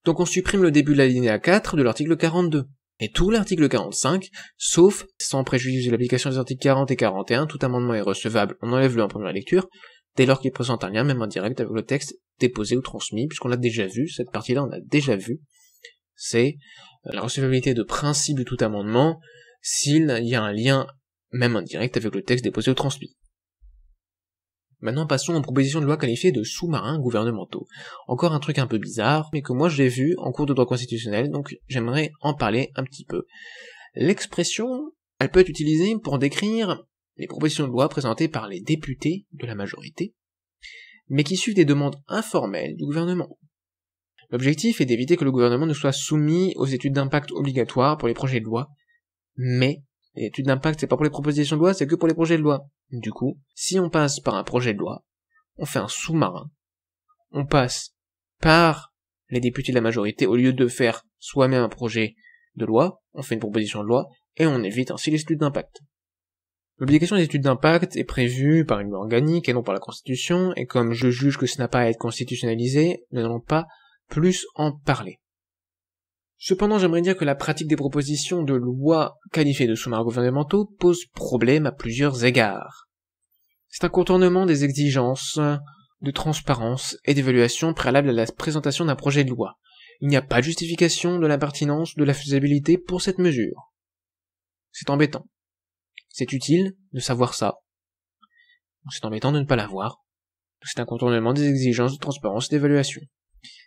Donc on supprime le début de l'alinéa 4 de l'article 42. Et tout l'article 45, sauf, sans préjudice de l'application des articles 40 et 41, tout amendement est recevable, on enlève-le en première lecture, dès lors qu'il présente un lien, même indirect, avec le texte déposé ou transmis, puisqu'on l'a déjà vu, cette partie-là on l'a déjà vu, c'est la recevabilité de principe de tout amendement, s'il y a un lien, même indirect, avec le texte déposé ou transmis. Maintenant passons aux propositions de loi qualifiées de sous-marins gouvernementaux. Encore un truc un peu bizarre, mais que moi j'ai vu en cours de droit constitutionnel, donc j'aimerais en parler un petit peu. L'expression, elle peut être utilisée pour décrire les propositions de loi présentées par les députés de la majorité, mais qui suivent des demandes informelles du gouvernement. L'objectif est d'éviter que le gouvernement ne soit soumis aux études d'impact obligatoires pour les projets de loi, mais les études d'impact c'est pas pour les propositions de loi, c'est que pour les projets de loi. Du coup, si on passe par un projet de loi, on fait un sous-marin, on passe par les députés de la majorité, au lieu de faire soi-même un projet de loi, on fait une proposition de loi, et on évite ainsi les études d'impact. L'obligation des études d'impact est prévue par une loi organique et non par la Constitution, et comme je juge que ce n'a pas à être constitutionnalisé, nous n'allons pas plus en parler. Cependant, j'aimerais dire que la pratique des propositions de loi qualifiées de sous-marins gouvernementaux pose problème à plusieurs égards. C'est un contournement des exigences de transparence et d'évaluation préalable à la présentation d'un projet de loi. Il n'y a pas de justification de la pertinence de la faisabilité pour cette mesure. C'est embêtant. C'est utile de savoir ça. C'est embêtant de ne pas l'avoir. C'est un contournement des exigences de transparence et d'évaluation.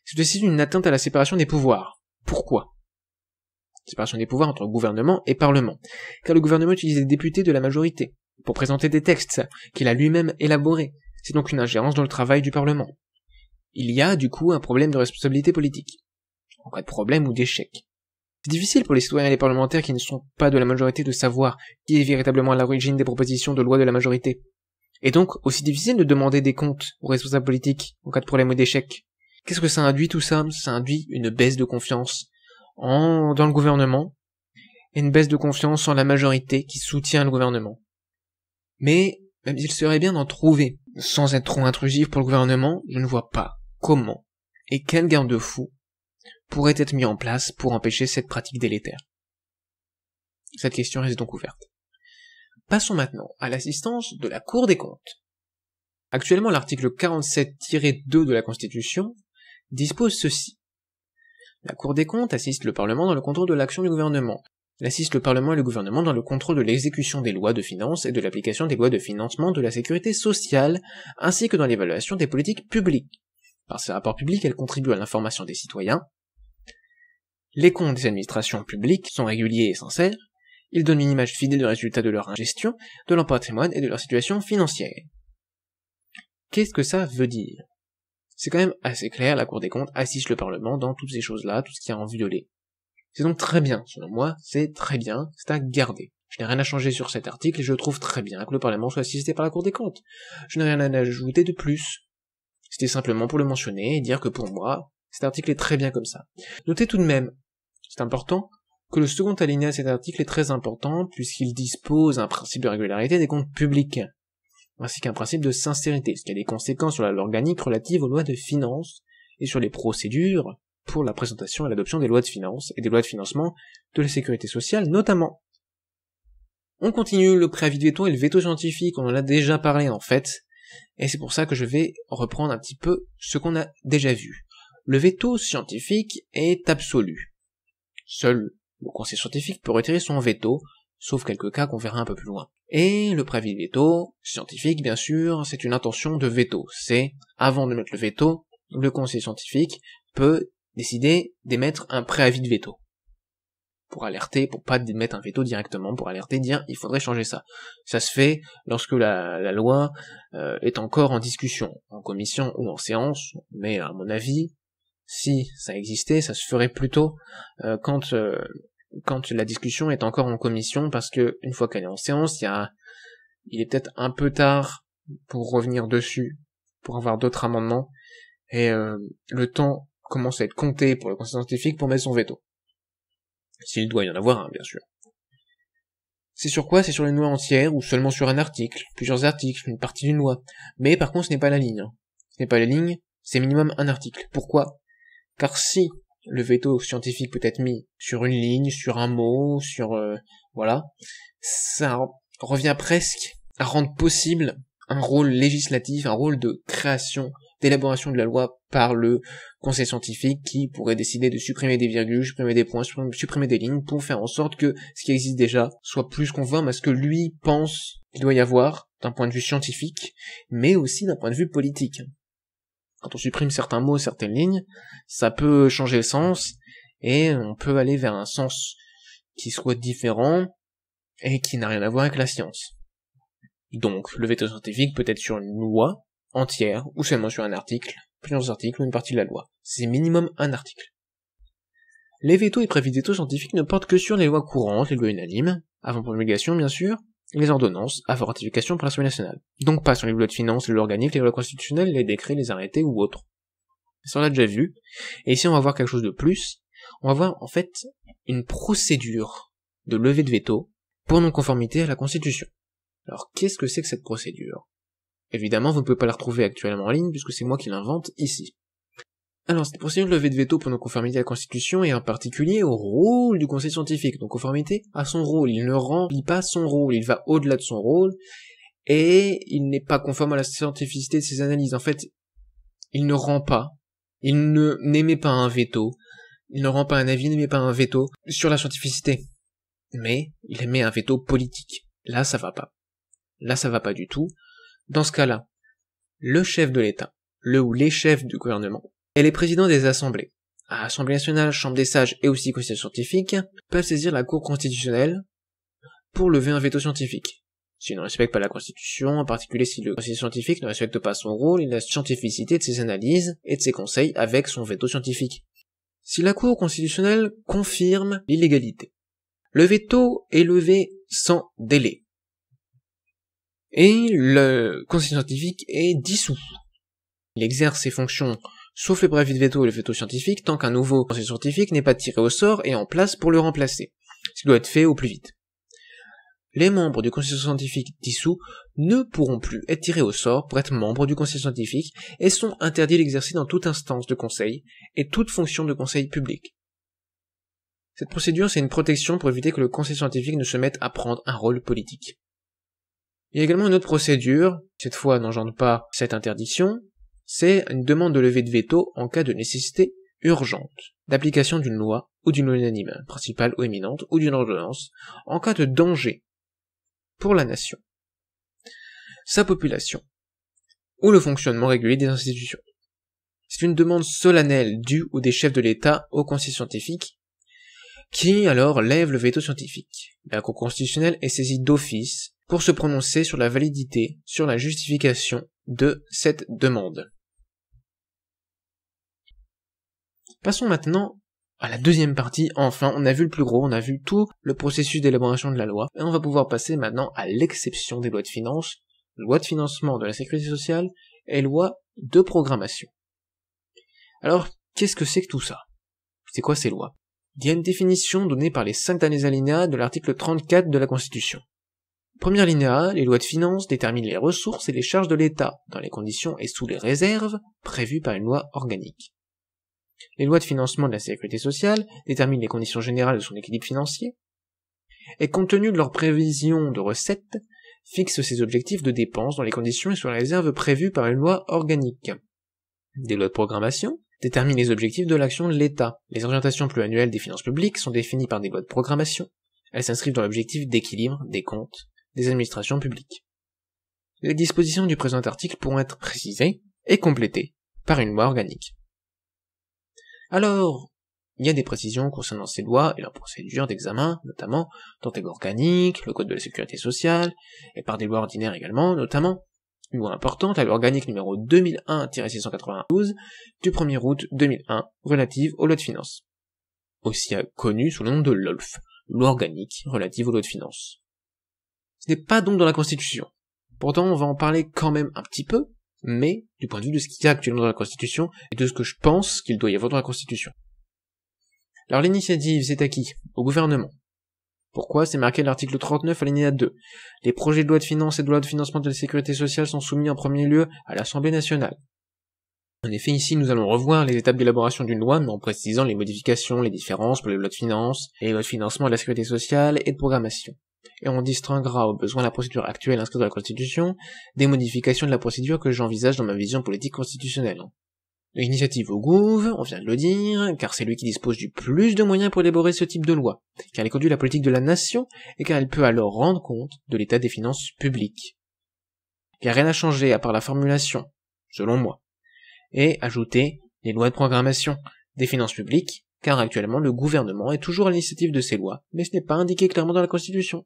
C'est aussi une atteinte à la séparation des pouvoirs. Pourquoi? Séparation des pouvoirs entre gouvernement et parlement. Car le gouvernement utilise les députés de la majorité pour présenter des textes qu'il a lui-même élaborés. C'est donc une ingérence dans le travail du parlement. Il y a du coup un problème de responsabilité politique. En cas de problème ou d'échec. C'est difficile pour les citoyens et les parlementaires qui ne sont pas de la majorité de savoir qui est véritablement à l'origine des propositions de loi de la majorité. Et donc aussi difficile de demander des comptes aux responsables politiques en cas de problème ou d'échec. Qu'est-ce que ça induit tout ça? Ça induit une baisse de confiance dans le gouvernement, et une baisse de confiance en la majorité qui soutient le gouvernement. Mais, même s'il serait bien d'en trouver, sans être trop intrusif pour le gouvernement, je ne vois pas comment et quel garde-fou pourrait être mis en place pour empêcher cette pratique délétère. Cette question reste donc ouverte. Passons maintenant à l'assistance de la Cour des comptes. Actuellement, l'article 47-2 de la Constitution dispose ceci. La Cour des comptes assiste le Parlement dans le contrôle de l'action du gouvernement. Elle assiste le Parlement et le gouvernement dans le contrôle de l'exécution des lois de finances et de l'application des lois de financement de la sécurité sociale, ainsi que dans l'évaluation des politiques publiques. Par ses rapports publics, elle contribue à l'information des citoyens. Les comptes des administrations publiques sont réguliers et sincères. Ils donnent une image fidèle du résultat de leur gestion, de leur patrimoine et de leur situation financière. Qu'est-ce que ça veut dire? C'est quand même assez clair, la Cour des comptes assiste le Parlement dans toutes ces choses-là, tout ce qui est en violet. C'est donc très bien, selon moi, c'est très bien, c'est à garder. Je n'ai rien à changer sur cet article et je trouve très bien que le Parlement soit assisté par la Cour des comptes. Je n'ai rien à ajouter de plus. C'était simplement pour le mentionner et dire que pour moi, cet article est très bien comme ça. Notez tout de même, c'est important, que le second alinéa de cet article est très important puisqu'il dispose un principe de régularité des comptes publics, ainsi qu'un principe de sincérité, ce qui a des conséquences sur la loi organique relative aux lois de finances et sur les procédures pour la présentation et l'adoption des lois de finances et des lois de financement de la sécurité sociale notamment. On continue le préavis de veto et le veto scientifique, on en a déjà parlé en fait, et c'est pour ça que je vais reprendre un petit peu ce qu'on a déjà vu. Le veto scientifique est absolu. Seul le conseil scientifique peut retirer son veto, sauf quelques cas qu'on verra un peu plus loin. Et le préavis de veto scientifique, bien sûr, c'est une intention de veto. C'est, avant de mettre le veto, le conseil scientifique peut décider d'émettre un préavis de veto. Pour alerter, pour pas mettre un veto directement, pour alerter, dire il faudrait changer ça. Ça se fait lorsque la loi est encore en discussion, en commission ou en séance, mais à mon avis, si ça existait, ça se ferait plutôt quand la discussion est encore en commission, parce que une fois qu'elle est en séance, il est peut-être un peu tard pour revenir dessus, pour avoir d'autres amendements, et le temps commence à être compté pour le conseil scientifique pour mettre son veto. S'il doit y en avoir un, bien sûr. C'est sur quoi? C'est sur une loi entière, ou seulement sur un article, plusieurs articles, une partie d'une loi. Mais par contre, ce n'est pas la ligne. Ce n'est pas la ligne, c'est minimum un article. Pourquoi? Car si le veto scientifique peut être mis sur une ligne, sur un mot, voilà, ça revient presque à rendre possible un rôle législatif, un rôle de création, d'élaboration de la loi par le conseil scientifique qui pourrait décider de supprimer des virgules, supprimer des points, supprimer des lignes pour faire en sorte que ce qui existe déjà soit plus conforme à ce que lui pense qu'il doit y avoir d'un point de vue scientifique, mais aussi d'un point de vue politique. Quand on supprime certains mots, certaines lignes, ça peut changer le sens, et on peut aller vers un sens qui soit différent, et qui n'a rien à voir avec la science. Donc, le veto scientifique peut être sur une loi entière, ou seulement sur un article, plusieurs articles ou une partie de la loi. C'est minimum un article. Les vétos et préavis de veto scientifiques ne portent que sur les lois courantes, les lois unanimes, avant promulgation bien sûr, et les ordonnances, avant ratification par l'Assemblée nationale. Donc pas sur les lois de finances, les lois organiques, les lois constitutionnelles, les décrets, les arrêtés ou autres. Ça on l'a déjà vu, et ici on va voir quelque chose de plus. On va voir en fait une procédure de levée de veto pour non-conformité à la Constitution. Alors qu'est-ce que c'est que cette procédure? Évidemment, vous ne pouvez pas la retrouver actuellement en ligne, puisque c'est moi qui l'invente ici. Alors, cette procédure de levée de veto pour non-conformité à la Constitution est en particulier au rôle du conseil scientifique. Non-conformité à son rôle. Il ne remplit pas son rôle, il va au-delà de son rôle, et il n'est pas conforme à la scientificité de ses analyses. En fait, il ne rend pas, n'émet pas un veto, il ne rend pas un avis, n'émet pas un veto sur la scientificité. Mais, il émet un veto politique. Là, ça va pas. Là, ça va pas du tout. Dans ce cas-là, le chef de l'État, le ou les chefs du gouvernement, et les présidents des assemblées, à Assemblée nationale, Chambre des sages et aussi Conseil scientifique, peuvent saisir la Cour constitutionnelle pour lever un veto scientifique. S'il ne respecte pas la Constitution, en particulier si le Conseil scientifique ne respecte pas son rôle et la scientificité de ses analyses et de ses conseils avec son veto scientifique. Si la Cour constitutionnelle confirme l'illégalité, le veto est levé sans délai. Et le conseil scientifique est dissous. Il exerce ses fonctions, sauf le préavis de veto et le veto scientifique, tant qu'un nouveau conseil scientifique n'est pas tiré au sort et en place pour le remplacer, ce qui doit être fait au plus vite. Les membres du conseil scientifique dissous ne pourront plus être tirés au sort pour être membres du conseil scientifique et sont interdits d'exercer dans toute instance de conseil et toute fonction de conseil public. Cette procédure, c'est une protection pour éviter que le conseil scientifique ne se mette à prendre un rôle politique. Il y a également une autre procédure, cette fois n'engendre pas cette interdiction, c'est une demande de levée de veto en cas de nécessité urgente, d'application d'une loi ou d'une loi unanime, principale ou éminente, ou d'une ordonnance, en cas de danger pour la nation, sa population, ou le fonctionnement régulier des institutions. C'est une demande solennelle du ou des chefs de l'État au conseil scientifique, qui alors lève le veto scientifique. La Cour constitutionnelle est saisie d'office pour se prononcer sur la validité, sur la justification de cette demande. Passons maintenant À la deuxième partie, enfin, on a vu le plus gros, on a vu tout le processus d'élaboration de la loi, et on va pouvoir passer maintenant à l'exception des lois de finances, loi de financement de la sécurité sociale et loi de programmation. Alors, qu'est-ce que c'est que tout ça? C'est quoi ces lois? Il y a une définition donnée par les 5 derniers alinéas de l'article 34 de la Constitution. Premier alinéa, les lois de finances déterminent les ressources et les charges de l'État, dans les conditions et sous les réserves prévues par une loi organique. Les lois de financement de la sécurité sociale déterminent les conditions générales de son équilibre financier, et compte tenu de leurs prévisions de recettes, fixent ses objectifs de dépenses dans les conditions et sur les réserves prévues par une loi organique. Des lois de programmation déterminent les objectifs de l'action de l'État. Les orientations pluriannuelles des finances publiques sont définies par des lois de programmation. Elles s'inscrivent dans l'objectif d'équilibre des comptes des administrations publiques. Les dispositions du présent article pourront être précisées et complétées par une loi organique. Alors, il y a des précisions concernant ces lois et leurs procédures d'examen, notamment dans des lois organiques, le Code de la Sécurité sociale, et par des lois ordinaires également, notamment une loi importante, la loi organique numéro 2001-692 du 1er août 2001 relative aux lois de finances, aussi connue sous le nom de LOLF, loi organique relative aux lois de finances. Ce n'est pas donc dans la Constitution. Pourtant, on va en parler quand même un petit peu, mais du point de vue de ce qu'il y a actuellement dans la Constitution et de ce que je pense qu'il doit y avoir dans la Constitution. Alors l'initiative, c'est à qui? Au gouvernement. Pourquoi? C'est marqué à l'article 39 alinéa 2. Les projets de loi de finances et de loi de financement de la sécurité sociale sont soumis en premier lieu à l'Assemblée nationale. En effet, ici, nous allons revoir les étapes d'élaboration d'une loi, mais en précisant les modifications, les différences pour les lois de finances et les lois de financement de la sécurité sociale et de programmation. Et on distinguera au besoin la procédure actuelle inscrite dans la Constitution des modifications de la procédure que j'envisage dans ma vision politique constitutionnelle. L'initiative au Gouv, on vient de le dire, car c'est lui qui dispose du plus de moyens pour élaborer ce type de loi, car elle conduit la politique de la nation, et car elle peut alors rendre compte de l'état des finances publiques. Il n'y a rien à changer à part la formulation, selon moi, et ajouter les lois de programmation des finances publiques, car actuellement le gouvernement est toujours à l'initiative de ces lois, mais ce n'est pas indiqué clairement dans la Constitution.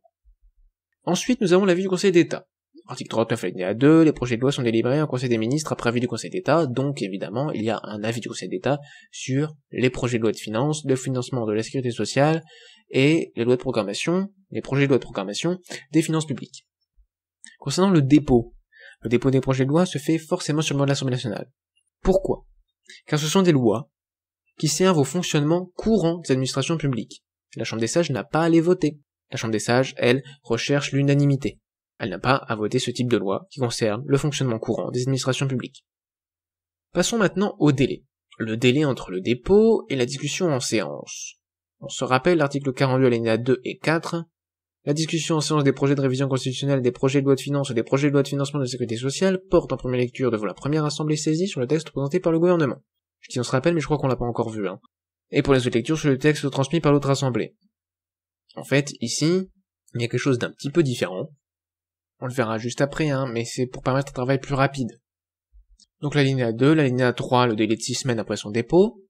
Ensuite, nous avons l'avis du Conseil d'État. Article 39 alinéa 2, les projets de loi sont délivrés en Conseil des ministres après avis du Conseil d'État, donc évidemment, il y a un avis du Conseil d'État sur les projets de loi de finances, de financement de la sécurité sociale, et les lois de programmation, les projets de loi de programmation des finances publiques. Concernant le dépôt des projets de loi se fait forcément sur le mode de l'Assemblée nationale. Pourquoi? Car ce sont des lois qui servent au fonctionnement courant des administrations publiques. La Chambre des sages n'a pas à les voter. La Chambre des sages, elle, recherche l'unanimité. Elle n'a pas à voter ce type de loi qui concerne le fonctionnement courant des administrations publiques. Passons maintenant au délai. Le délai entre le dépôt et la discussion en séance. On se rappelle l'article 42 alinéa 2 et 4. La discussion en séance des projets de révision constitutionnelle, des projets de loi de finances et des projets de loi de financement de la sécurité sociale porte en première lecture devant la première assemblée saisie sur le texte présenté par le gouvernement. Je dis on se rappelle, mais je crois qu'on l'a pas encore vu, Et pour les autres lectures sur le texte transmis par l'autre assemblée. En fait, ici, il y a quelque chose d'un petit peu différent. On le verra juste après, mais c'est pour permettre un travail plus rapide. Donc l'alinéa 2, l'alinéa 3, le délai de 6 semaines après son dépôt.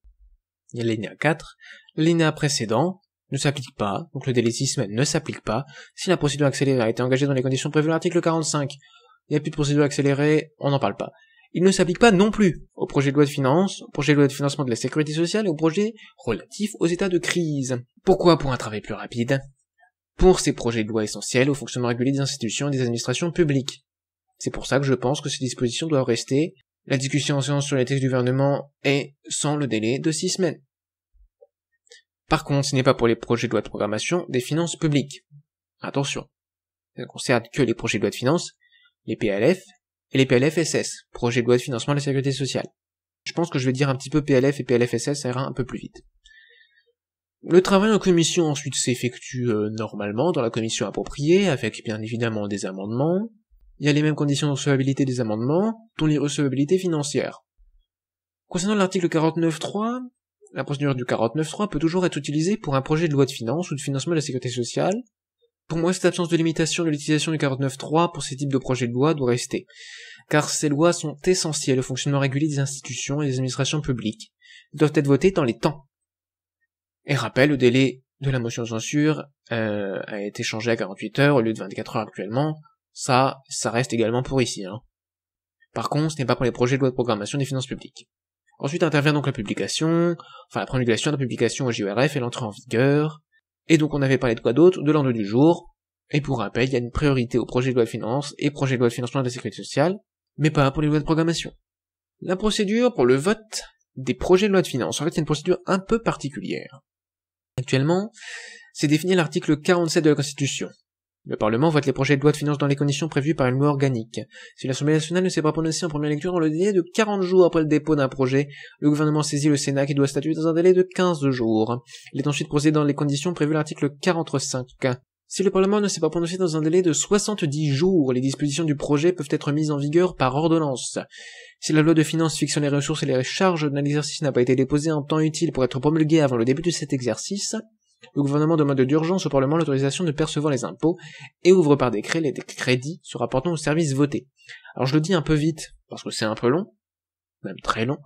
Il y a l'alinéa 4. L'alinéa précédent ne s'applique pas, donc le délai de 6 semaines ne s'applique pas si la procédure accélérée a été engagée dans les conditions prévues à l'article 45. Il n'y a plus de procédure accélérée, on n'en parle pas. Il ne s'applique pas non plus au projet de loi de finances, au projet de loi de financement de la sécurité sociale et au projet relatif aux états de crise. Pourquoi? Pour un travail plus rapide. Pour ces projets de loi essentiels au fonctionnement régulier des institutions et des administrations publiques. C'est pour ça que je pense que ces dispositions doivent rester, la discussion en séance sur les textes du gouvernement est sans le délai de 6 semaines. Par contre, ce n'est pas pour les projets de loi de programmation des finances publiques. Attention, ça ne concerne que les projets de loi de finances, les PLF et les PLFSS, projets de loi de financement de la sécurité sociale. Je pense que je vais dire un petit peu PLF et PLFSS, ça ira un peu plus vite. Le travail en commission ensuite s'effectue normalement dans la commission appropriée, avec bien évidemment des amendements. Il y a les mêmes conditions de recevabilité des amendements, dont l'irrecevabilité financière. Concernant l'article 49.3, la procédure du 49.3 peut toujours être utilisée pour un projet de loi de finances ou de financement de la sécurité sociale. Pour moi, cette absence de limitation de l'utilisation du 49.3 pour ces types de projets de loi doit rester, car ces lois sont essentielles au fonctionnement régulier des institutions et des administrations publiques. Elles doivent être votées dans les temps. Et rappel, le délai de la motion de censure a été changé à 48 heures au lieu de 24 heures actuellement. Ça reste également pour ici. Par contre, ce n'est pas pour les projets de loi de programmation des finances publiques. Ensuite intervient donc la publication, enfin la promulgation, la publication au JORF et l'entrée en vigueur. Et donc on avait parlé de quoi d'autre? De l'ordre du jour. Et pour rappel, il y a une priorité au projet de loi de finances et projet de loi de financement de la sécurité sociale, mais pas pour les lois de programmation. La procédure pour le vote des projets de loi de finances, en fait, c'est une procédure un peu particulière. Actuellement, c'est défini à l'article 47 de la Constitution. Le Parlement vote les projets de loi de finances dans les conditions prévues par une loi organique. Si l'Assemblée nationale ne s'est pas prononcée en première lecture dans le délai de 40 jours après le dépôt d'un projet, le gouvernement saisit le Sénat qui doit statuer dans un délai de 15 jours. Il est ensuite procédé dans les conditions prévues à l'article 45. Si le Parlement ne s'est pas prononcé dans un délai de 70 jours, les dispositions du projet peuvent être mises en vigueur par ordonnance. Si la loi de finances fixant les ressources et les charges d'un exercice n'a pas été déposée en temps utile pour être promulguée avant le début de cet exercice, le gouvernement demande d'urgence au Parlement l'autorisation de percevoir les impôts et ouvre par décret les crédits se rapportant aux services votés. Alors je le dis un peu vite, parce que c'est un peu long, même très long,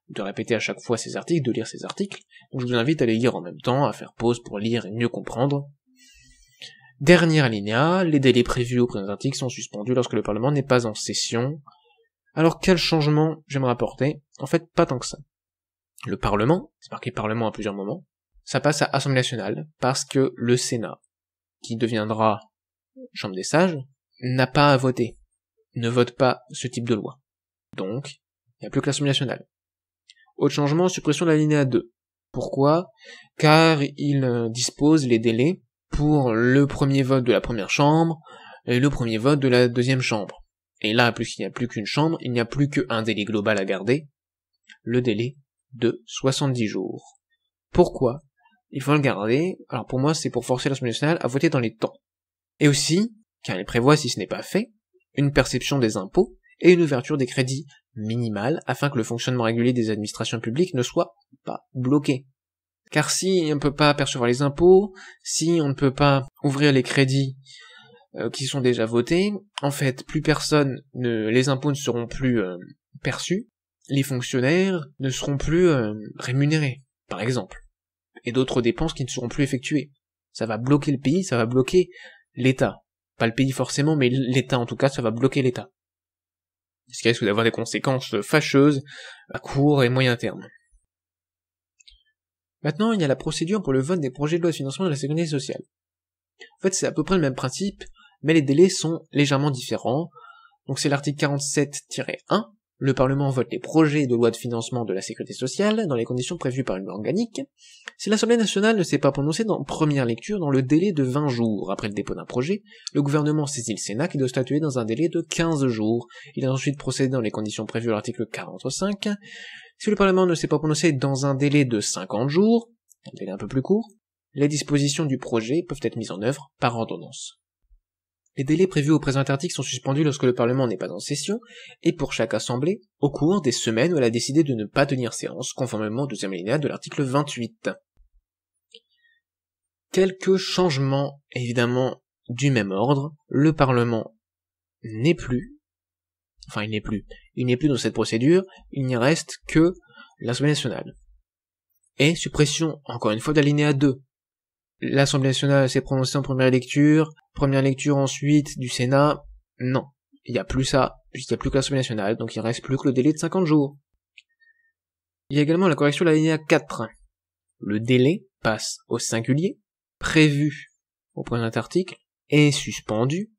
de répéter à chaque fois ces articles, de lire ces articles, donc je vous invite à les lire en même temps, à faire pause pour lire et mieux comprendre. Dernier alinéa, les délais prévus au présent article sont suspendus lorsque le Parlement n'est pas en session. Alors quel changement j'aimerais apporter? En fait, pas tant que ça. Le Parlement, c'est marqué Parlement à plusieurs moments, ça passe à Assemblée nationale, parce que le Sénat, qui deviendra Chambre des sages, n'a pas à voter, ne vote pas ce type de loi. Donc, il n'y a plus que l'Assemblée nationale. Autre changement, suppression de l'alinéa 2. Pourquoi? Car il dispose les délais pour le premier vote de la première chambre et le premier vote de la deuxième chambre. Et là, puisqu'il n'y a plus qu'une chambre, il n'y a plus qu'un délai global à garder, le délai de 70 jours. Pourquoi? Il faut le garder, alors pour moi c'est pour forcer l'Assemblée nationale à voter dans les temps. Et aussi, car il prévoit, si ce n'est pas fait, une perception des impôts et une ouverture des crédits minimale afin que le fonctionnement régulier des administrations publiques ne soit pas bloqué. Car si on ne peut pas percevoir les impôts, si on ne peut pas ouvrir les crédits qui sont déjà votés, en fait, les impôts ne seront plus perçus, les fonctionnaires ne seront plus rémunérés, par exemple, et d'autres dépenses qui ne seront plus effectuées. Ça va bloquer le pays, ça va bloquer l'État. Pas le pays forcément, mais l'État en tout cas, ça va bloquer l'État. Ce qui risque d'avoir des conséquences fâcheuses à court et moyen terme. Maintenant, il y a la procédure pour le vote des projets de loi de financement de la sécurité sociale. En fait, c'est à peu près le même principe, mais les délais sont légèrement différents. Donc c'est l'article 47-1, le Parlement vote les projets de loi de financement de la sécurité sociale dans les conditions prévues par une loi organique. Si l'Assemblée nationale ne s'est pas prononcée en première lecture dans le délai de 20 jours après le dépôt d'un projet, le gouvernement saisit le Sénat qui doit statuer dans un délai de 15 jours. Il a ensuite procédé dans les conditions prévues à l'article 45. Si le Parlement ne s'est pas prononcé dans un délai de 50 jours, un délai un peu plus court, les dispositions du projet peuvent être mises en œuvre par ordonnance. Les délais prévus au présent article sont suspendus lorsque le Parlement n'est pas en session, et pour chaque assemblée, au cours des semaines où elle a décidé de ne pas tenir séance, conformément au deuxième alinéa de l'article 28. Quelques changements, évidemment, du même ordre. Le Parlement n'est plus, il n'est plus dans cette procédure, il n'y reste que l'Assemblée nationale. Et suppression, encore une fois, d'alinéa 2. L'Assemblée nationale s'est prononcée en première lecture ensuite du Sénat, non. Il n'y a plus ça, puisqu'il n'y a plus que l'Assemblée nationale, donc il ne reste plus que le délai de 50 jours. Il y a également la correction de l'alinéa 4. Le délai passe au singulier, prévu au présent article, est suspendu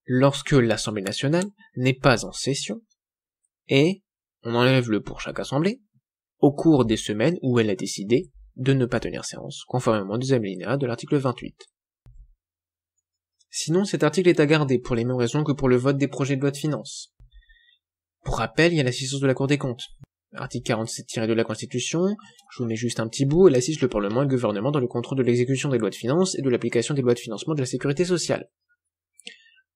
lorsque l'Assemblée nationale n'est pas en session, et on enlève le pour chaque assemblée, au cours des semaines où elle a décidé de ne pas tenir séance, conformément au deuxième alinéa de l'article 28. Sinon, cet article est à garder pour les mêmes raisons que pour le vote des projets de loi de finances. Pour rappel, il y a l'assistance de la Cour des comptes. Article 47-2 de la Constitution, je vous mets juste un petit bout, elle assiste le Parlement et le gouvernement dans le contrôle de l'exécution des lois de finances et de l'application des lois de financement de la sécurité sociale.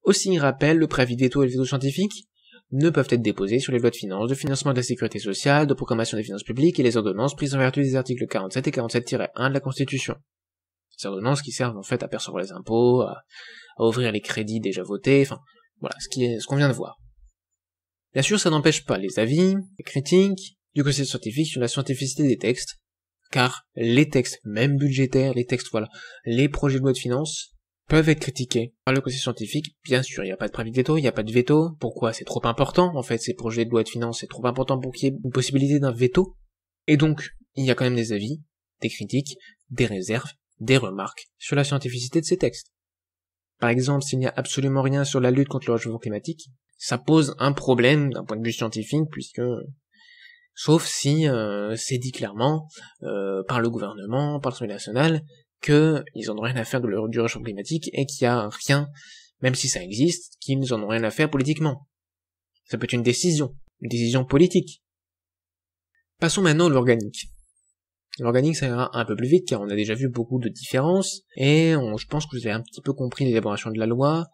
Aussi, il rappelle, le préavis de veto et le veto scientifique ne peuvent être déposés sur les lois de finances, de financement de la sécurité sociale, de programmation des finances publiques et les ordonnances prises en vertu des articles 47 et 47-1 de la Constitution. Ces ordonnances qui servent en fait à percevoir les impôts, à ouvrir les crédits déjà votés, voilà, ce qu'on vient de voir. Bien sûr, ça n'empêche pas les avis, les critiques du conseil scientifique sur la scientificité des textes, car les textes, même budgétaires, les projets de loi de finances, peuvent être critiqués par le conseil scientifique. Bien sûr, il n'y a pas de préavis de veto, il n'y a pas de veto. Pourquoi? C'est trop important, en fait, ces projets de loi de finances, c'est trop important pour qu'il y ait une possibilité d'un veto. Et donc, il y a quand même des avis, des critiques, des réserves, des remarques sur la scientificité de ces textes. Par exemple, s'il n'y a absolument rien sur la lutte contre le réchauffement climatique, ça pose un problème d'un point de vue scientifique, puisque, sauf si c'est dit clairement par le gouvernement, par l'Assemblée nationale, qu'ils en ont rien à faire du réchauffement climatique et qu'il y a rien, même si ça existe, qu'ils en ont rien à faire politiquement. Ça peut être une décision politique. Passons maintenant à l'organique. L'organique, ça ira un peu plus vite, car on a déjà vu beaucoup de différences, et je pense que vous avez un petit peu compris l'élaboration de la loi.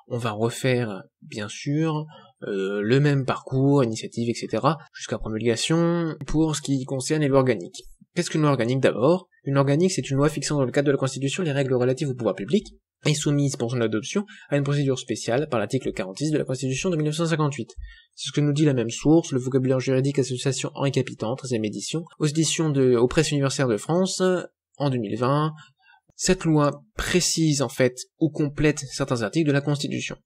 On va refaire, bien sûr, le même parcours, initiative, etc., jusqu'à promulgation, pour ce qui concerne les lois organiques. Qu'est-ce qu'une loi organique d'abord? Une loi organique, c'est une loi fixant dans le cadre de la Constitution les règles relatives au pouvoir public, et soumise pour son adoption à une procédure spéciale par l'article 46 de la Constitution de 1958. C'est ce que nous dit la même source, le vocabulaire juridique Association Henri Capitan, 13e édition, aux presses universitaires de France, en 2020. Cette loi précise, en fait, ou complète certains articles de la Constitution.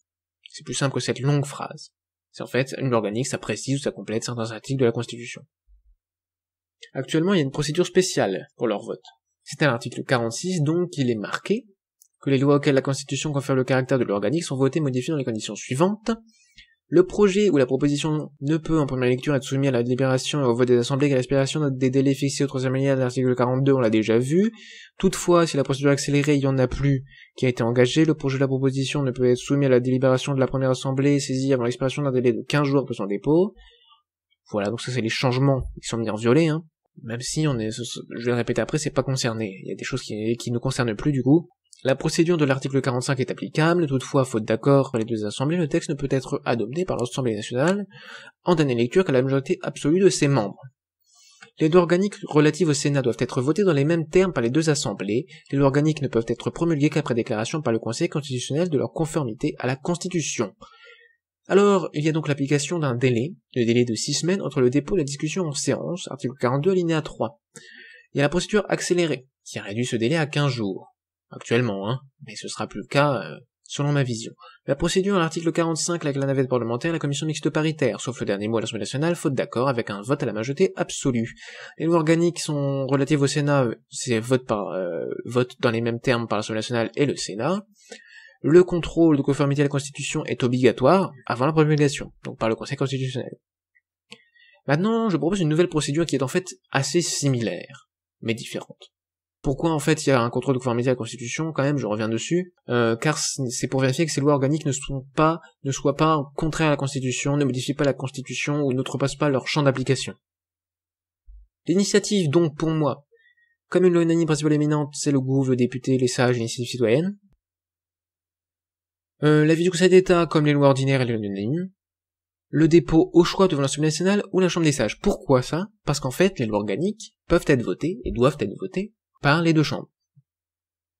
C'est plus simple que cette longue phrase. C'est en fait, une loi organique, ça précise ou ça complète certains articles de la Constitution. Actuellement, il y a une procédure spéciale pour leur vote. C'est à l'article 46, donc, qu'il est marqué que les lois auxquelles la Constitution confère le caractère de loi organique sont votées modifiées dans les conditions suivantes. Le projet ou la proposition ne peut, en première lecture, être soumis à la délibération et au vote des assemblées qu'à l'expiration des délais fixés au 3e alinéa de l'article 42, on l'a déjà vu. Toutefois, si la procédure accélérée, il y en a plus, qui a été engagée, le projet ou la proposition ne peut être soumis à la délibération de la première assemblée saisie avant l'expiration d'un délai de 15 jours après son dépôt. Voilà, donc ça c'est les changements qui sont mis en violet, hein. Même si je vais le répéter après, c'est pas concerné. Il y a des choses qui ne concernent plus du coup. La procédure de l'article 45 est applicable, toutefois, faute d'accord par les deux assemblées, le texte ne peut être adopté par l'Assemblée nationale en dernière lecture qu'à la majorité absolue de ses membres. Les lois organiques relatives au Sénat doivent être votées dans les mêmes termes par les deux assemblées. Les lois organiques ne peuvent être promulguées qu'après déclaration par le Conseil constitutionnel de leur conformité à la Constitution. Alors, il y a donc l'application d'un délai, le délai de 6 semaines entre le dépôt et la discussion en séance, article 42 alinéa 3. Il y a la procédure accélérée, qui a réduit ce délai à 15 jours. Actuellement, mais ce sera plus le cas selon ma vision. La procédure à l'article 45 avec la navette parlementaire, la commission mixte paritaire, sauf le dernier mot à l'Assemblée nationale, faute d'accord avec un vote à la majorité absolue. Les lois organiques sont relatives au Sénat, c'est vote dans les mêmes termes par l'Assemblée nationale et le Sénat. Le contrôle de conformité à la Constitution est obligatoire avant la promulgation, donc par le Conseil constitutionnel. Maintenant, je propose une nouvelle procédure qui est en fait assez similaire, mais différente. Pourquoi en fait il y a un contrôle de conformité à la Constitution, quand même, je reviens dessus, car c'est pour vérifier que ces lois organiques ne soient pas contraires à la Constitution, ne modifient pas la Constitution ou n'outrepassent pas leur champ d'application. L'initiative donc pour moi, comme une loi unanime principale éminente, c'est le gouv, le député, les sages, l'initiative citoyenne. L'avis du Conseil d'État comme les lois ordinaires et les lois unanimes. Le dépôt au choix devant l'Assemblée nationale ou la Chambre des sages. Pourquoi ça? Parce qu'en fait les lois organiques peuvent être votées et doivent être votées par les deux chambres.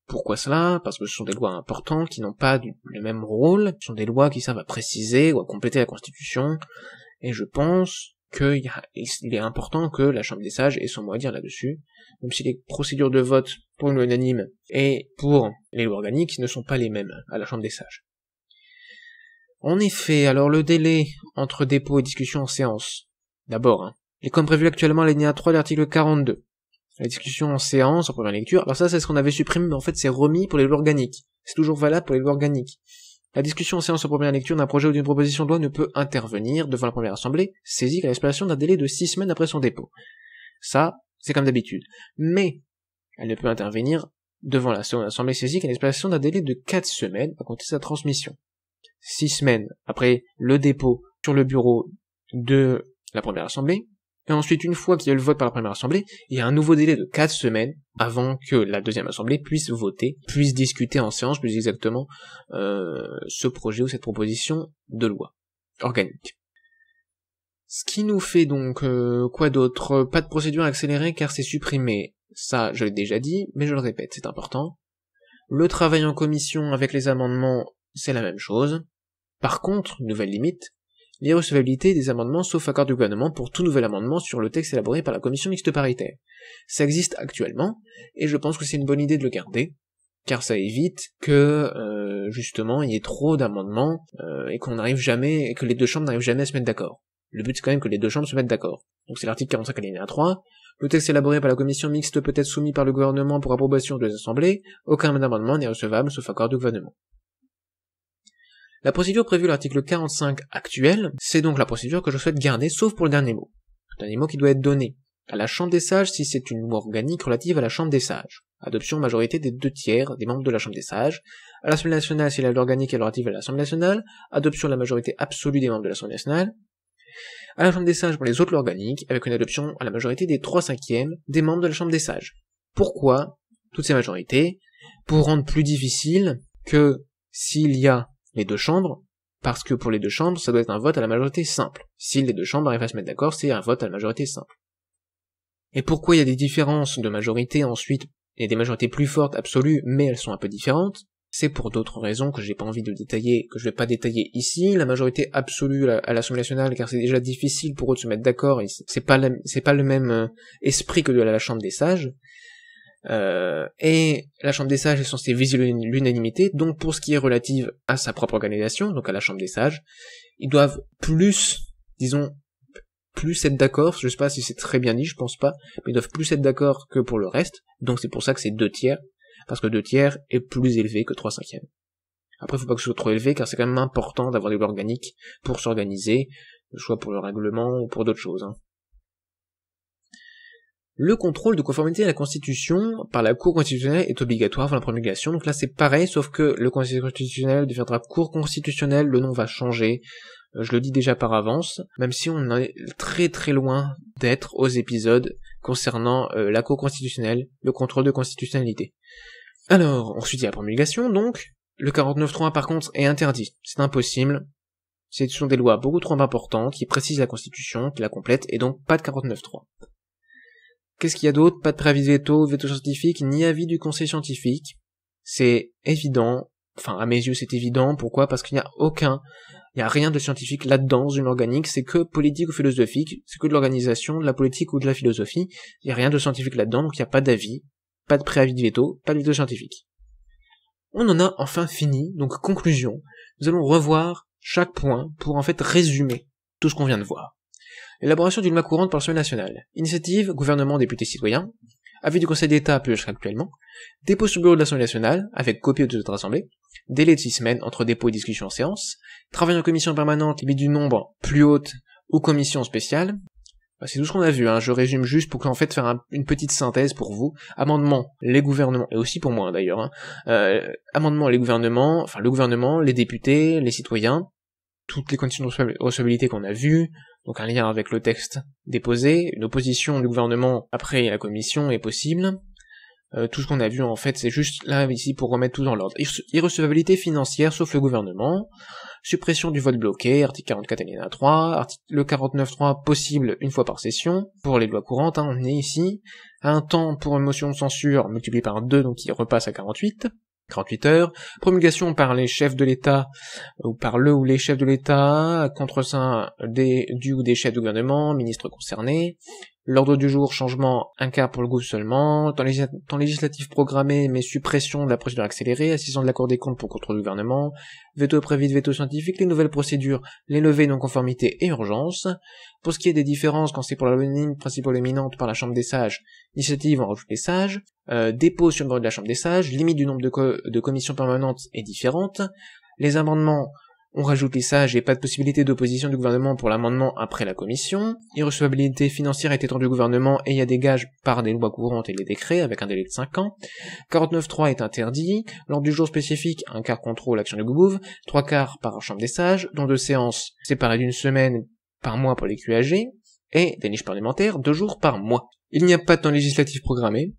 Pourquoi cela? Parce que ce sont des lois importantes qui n'ont pas le même rôle, ce sont des lois qui servent à préciser ou à compléter la Constitution, et je pense qu'il est important que la Chambre des sages ait son mot à dire là-dessus, même si les procédures de vote pour une loi unanime et pour les lois organiques ne sont pas les mêmes à la Chambre des sages. En effet, alors le délai entre dépôt et discussion en séance, d'abord, est comme prévu actuellement à l'alinéa 3 de l'article 42. La discussion en séance, en première lecture, alors ça c'est ce qu'on avait supprimé, mais en fait c'est remis pour les lois organiques. C'est toujours valable pour les lois organiques. La discussion en séance en première lecture d'un projet ou d'une proposition de loi ne peut intervenir devant la première assemblée, saisie qu'à l'expiration d'un délai de 6 semaines après son dépôt. Ça, c'est comme d'habitude. Mais, elle ne peut intervenir devant la seconde assemblée saisie qu'à l'expiration d'un délai de 4 semaines à compter de sa transmission. 6 semaines après le dépôt sur le bureau de la première assemblée, et ensuite, une fois qu'il y a eu le vote par la première assemblée, il y a un nouveau délai de 4 semaines avant que la deuxième assemblée puisse voter, puisse discuter en séance plus exactement ce projet ou cette proposition de loi organique. Ce qui nous fait donc quoi d'autre? Pas de procédure accélérée car c'est supprimé. Ça, je l'ai déjà dit, mais je le répète, c'est important. Le travail en commission avec les amendements, c'est la même chose. Par contre, nouvelle limite, l'irrecevabilité des amendements sauf accord du gouvernement pour tout nouvel amendement sur le texte élaboré par la commission mixte paritaire. Ça existe actuellement, et je pense que c'est une bonne idée de le garder, car ça évite que justement il y ait trop d'amendements et que les deux chambres n'arrivent jamais à se mettre d'accord. Le but c'est quand même que les deux chambres se mettent d'accord. Donc c'est l'article 45 alinéa 3. Le texte élaboré par la commission mixte peut être soumis par le gouvernement pour approbation de l'Assemblée. Aucun amendement n'est recevable sauf accord du gouvernement. La procédure prévue à l'article 45 actuel, c'est donc la procédure que je souhaite garder, sauf pour le dernier mot. Le dernier mot qui doit être donné à la Chambre des Sages si c'est une loi organique relative à la Chambre des Sages. Adoption majorité des 2/3 des membres de la Chambre des Sages. À l'Assemblée nationale si la loi organique est relative à l'Assemblée nationale. Adoption de la majorité absolue des membres de l'Assemblée nationale. À la Chambre des Sages pour les autres lois organiques, avec une adoption à la majorité des 3/5 des membres de la Chambre des Sages. Pourquoi toutes ces majorités? Pour rendre plus difficile que s'il y a les deux chambres, parce que pour les deux chambres, ça doit être un vote à la majorité simple. Si les deux chambres arrivent à se mettre d'accord, c'est un vote à la majorité simple. Et pourquoi il y a des différences de majorité ensuite, il y a des majorités plus fortes, absolues, mais elles sont un peu différentes? C'est pour d'autres raisons que j'ai pas envie de détailler, que je vais pas détailler ici. La majorité absolue à l'Assemblée nationale, car c'est déjà difficile pour eux de se mettre d'accord, et c'est pas le même esprit que de la Chambre des Sages. Et la Chambre des Sages est censée viser l'unanimité, donc pour ce qui est relative à sa propre organisation, donc à la Chambre des Sages, ils doivent plus être d'accord, je sais pas si c'est très bien dit, je pense pas, mais ils doivent plus être d'accord que pour le reste, donc c'est pour ça que c'est 2/3, parce que 2/3 est plus élevé que 3/5. Après, faut pas que ce soit trop élevé, car c'est quand même important d'avoir des lois organiques pour s'organiser, soit pour le règlement ou pour d'autres choses, hein. Le contrôle de conformité à la Constitution par la Cour constitutionnelle est obligatoire avant la promulgation, donc là c'est pareil, sauf que le Conseil constitutionnel deviendra Cour constitutionnelle, le nom va changer, je le dis déjà par avance, même si on est très très loin d'être aux épisodes concernant la Cour constitutionnelle, le contrôle de constitutionnalité. Alors, ensuite il y a la promulgation, donc, le 49.3 par contre est interdit, c'est impossible, ce sont des lois beaucoup trop importantes qui précisent la Constitution, qui la complètent, et donc pas de 49.3. Qu'est-ce qu'il y a d'autre? Pas de préavis de veto, veto scientifique, ni avis du conseil scientifique. C'est évident, enfin à mes yeux c'est évident, pourquoi? Parce qu'il n'y a rien de scientifique là-dedans, dans une organique, c'est que politique ou philosophique, c'est que de l'organisation, de la politique ou de la philosophie, il n'y a rien de scientifique là-dedans, donc il n'y a pas d'avis, pas de préavis de veto, pas de veto scientifique. On en a enfin fini, donc conclusion, nous allons revoir chaque point pour en fait résumer tout ce qu'on vient de voir. Élaboration d'une loi courante par l'Assemblée nationale. Initiative, gouvernement, députés, citoyens. Avis du Conseil d'État, plus actuellement. Dépôt sur le bureau de l'Assemblée nationale, avec copie de notre assemblée. Délai de 6 semaines entre dépôt et discussion en séance. Travail en commission permanente, limite du nombre plus haute ou commission spéciale. C'est tout ce qu'on a vu, hein. Je résume juste pour qu'en fait faire une petite synthèse pour vous. Amendement, les gouvernements, et aussi pour moi d'ailleurs, hein. Amendement, les gouvernements, enfin le gouvernement, les députés, les citoyens. Toutes les conditions de recevabilité qu'on a vues, donc un lien avec le texte déposé, une opposition du gouvernement après la commission est possible. Tout ce qu'on a vu en fait c'est juste là ici pour remettre tout dans l'ordre. Irrecevabilité financière sauf le gouvernement, suppression du vote bloqué, article 44 alinéa 3, le 49.3 possible une fois par session, pour les lois courantes, hein, on est ici, un temps pour une motion de censure multiplié par 2, donc il repasse à 48 heures, promulgation par les chefs de l'État, ou par le ou les chefs de l'État, contre-seing du ou des chefs de gouvernement, ministres concernés, l'ordre du jour, changement, un quart pour le gouvernement seulement, temps législatif programmé, mais suppression de la procédure accélérée, assistance de la Cour des comptes pour contrôle du gouvernement, veto prévu de veto scientifique, les nouvelles procédures, les levées non-conformité et urgence. Pour ce qui est des différences, quand c'est pour la loi principale éminente par la Chambre des Sages, initiative, on rajoute les sages, dépôt sur le bureau de la Chambre des Sages, limite du nombre de commissions permanentes est différente, les amendements, on rajoute les sages et pas de possibilité d'opposition du gouvernement pour l'amendement après la commission. Irrecevabilité financière est étendue au gouvernement et il y a des gages par des lois courantes et les décrets avec un délai de 5 ans. 49.3 est interdit. L'ordre du jour spécifique, un quart contrôle l'action du gouv, 3 quarts par chambre des sages, dont 2 séances séparées d'une semaine par mois pour les QAG, et des niches parlementaires, 2 jours par mois. Il n'y a pas de temps législatif programmé.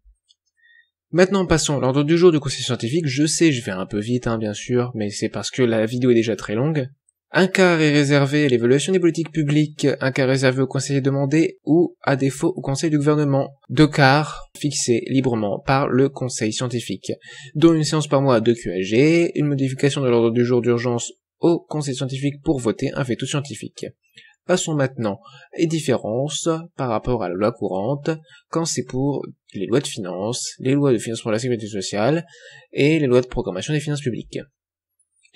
Maintenant, passons à l'ordre du jour du conseil scientifique. Je sais, je vais un peu vite, hein, bien sûr, mais c'est parce que la vidéo est déjà très longue. Un quart est réservé à l'évaluation des politiques publiques, un quart réservé au conseiller demandé ou, à défaut, au conseil du gouvernement. 2 quarts fixés librement par le conseil scientifique, dont une séance par mois de QAG, une modification de l'ordre du jour d'urgence au conseil scientifique pour voter un veto scientifique. Passons maintenant aux différences par rapport à la loi courante quand c'est pour les lois de finances, les lois de financement de la sécurité sociale et les lois de programmation des finances publiques.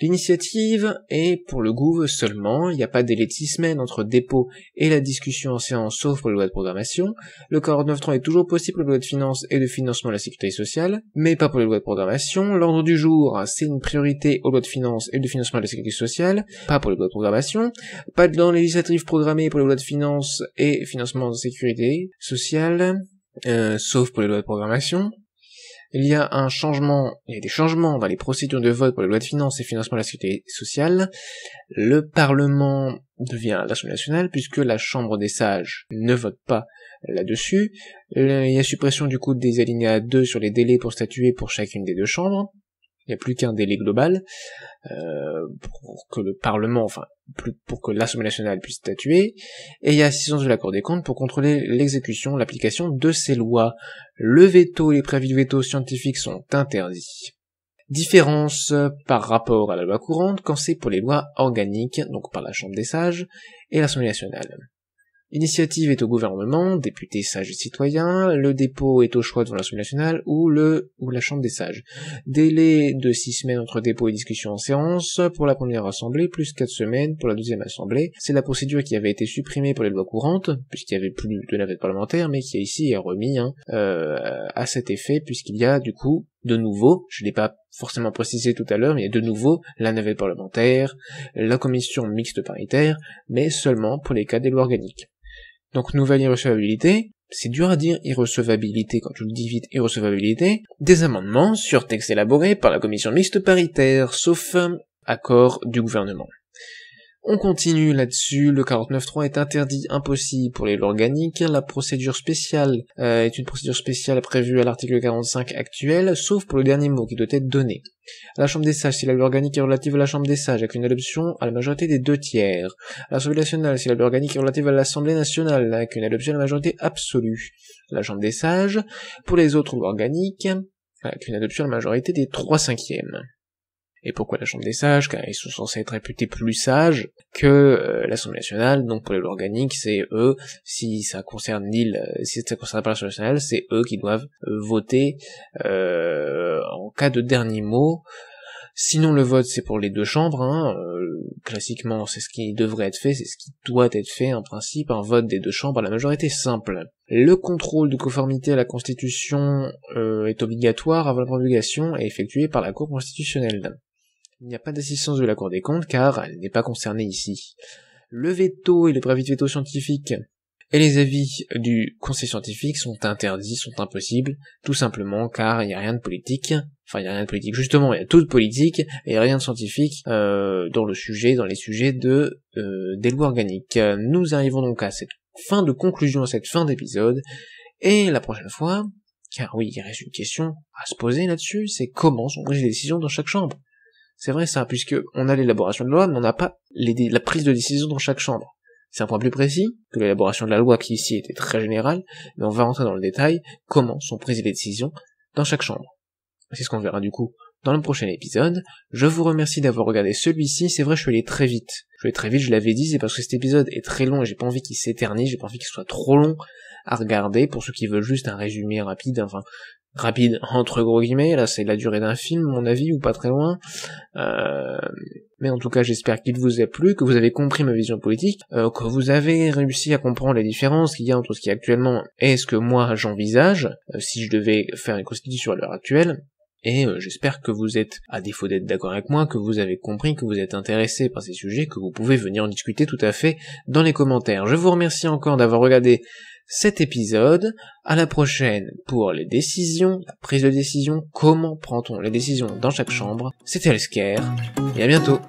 L'initiative est pour le gouv seulement, il n'y a pas de délai de 6 semaines entre dépôt et la discussion en séance sauf pour les lois de programmation. Le 49.3 est toujours possible pour les lois de finances et de financement de la sécurité sociale, mais pas pour les lois de programmation. L'ordre du jour, c'est une priorité aux lois de finances et de financement de la sécurité sociale, pas pour les lois de programmation. Pas de dans les législatives programmées pour les lois de finances et financement de la sécurité sociale, sauf pour les lois de programmation. Il y a des changements dans les procédures de vote pour les lois de finances et financement de la sécurité sociale. Le Parlement devient l'Assemblée nationale puisque la Chambre des sages ne vote pas là-dessus. Il y a suppression du coup des alinéas 2 sur les délais pour statuer pour chacune des deux chambres. Il n'y a plus qu'un délai global pour que le Parlement, pour que l'Assemblée nationale puisse statuer, et il y a assistance de la Cour des comptes pour contrôler l'exécution, l'application de ces lois. Le veto et les préavis de veto scientifiques sont interdits. Différence par rapport à la loi courante quand c'est pour les lois organiques, donc par la Chambre des sages et l'Assemblée nationale. L'initiative est au gouvernement, députés sages et citoyens, le dépôt est au choix devant l'Assemblée nationale ou la Chambre des sages. Délai de 6 semaines entre dépôt et discussion en séance pour la première assemblée, plus 4 semaines pour la deuxième assemblée. C'est la procédure qui avait été supprimée pour les lois courantes, puisqu'il n'y avait plus de navette parlementaire, mais qui ici est remis à cet effet, puisqu'il y a du coup de nouveau, je ne l'ai pas forcément précisé tout à l'heure, mais il y a de nouveau la navette parlementaire, la commission mixte paritaire, mais seulement pour les cas des lois organiques. Donc nouvelle irrecevabilité, c'est dur à dire irrecevabilité quand je le dis vite, irrecevabilité, des amendements sur texte élaboré par la commission mixte paritaire, sauf accord du gouvernement. On continue là-dessus, le 49.3 est interdit, impossible pour les lois organiques, la procédure spéciale est une procédure spéciale prévue à l'article 45 actuel, sauf pour le dernier mot qui doit être donné. À la Chambre des sages, si la loi organique est relative à la Chambre des sages, avec une adoption à la majorité des 2/3. À l'Assemblée nationale, si la loi organique est relative à l'Assemblée nationale, avec une adoption à la majorité absolue. À la Chambre des sages, pour les autres lois organiques, avec une adoption à la majorité des 3/5. Et pourquoi la Chambre des sages? Car ils sont censés être réputés plus sages que l'Assemblée nationale, donc pour les lois organiques, c'est eux, si ça concerne pas l'Assemblée nationale, c'est eux qui doivent voter en cas de dernier mot. Sinon le vote c'est pour les deux chambres, classiquement c'est ce qui devrait être fait, c'est ce qui doit être fait en principe, un vote des deux chambres à la majorité simple. Le contrôle de conformité à la Constitution est obligatoire avant la promulgation et effectué par la Cour constitutionnelle. Il n'y a pas d'assistance de la Cour des comptes car elle n'est pas concernée ici. Le veto et les préavis de veto scientifiques et les avis du conseil scientifique sont interdits, sont impossibles, tout simplement car il n'y a rien de politique. Enfin, il n'y a rien de politique, justement, il y a tout de politique, et il n'y a rien de scientifique dans les sujets des lois organiques. Nous arrivons donc à cette fin de conclusion, à cette fin d'épisode, et la prochaine fois, car oui, il reste une question à se poser là-dessus, c'est comment sont prises les décisions dans chaque chambre. C'est vrai ça, puisque on a l'élaboration de loi, mais on n'a pas la prise de décision dans chaque chambre. C'est un point plus précis que l'élaboration de la loi qui ici était très générale, mais on va rentrer dans le détail, comment sont prises les décisions dans chaque chambre. C'est ce qu'on verra du coup dans le prochain épisode. Je vous remercie d'avoir regardé celui-ci, c'est vrai je suis allé très vite. Je l'avais dit, c'est parce que cet épisode est très long et j'ai pas envie qu'il s'éternise, j'ai pas envie qu'il soit trop long à regarder, pour ceux qui veulent juste un résumé rapide, rapide entre gros guillemets, là c'est la durée d'un film, mon avis, ou pas très loin. Mais en tout cas j'espère qu'il vous a plu, que vous avez compris ma vision politique, que vous avez réussi à comprendre les différences qu'il y a entre ce qui est actuellement et ce que moi j'envisage, si je devais faire une constitution à l'heure actuelle. Et j'espère que vous êtes, à défaut d'être d'accord avec moi, que vous avez compris, que vous êtes intéressé par ces sujets, que vous pouvez venir en discuter tout à fait dans les commentaires. Je vous remercie encore d'avoir regardé cet épisode. À la prochaine pour les décisions, la prise de décision, comment prend-on les décisions dans chaque chambre. C'était Healthcare, et à bientôt.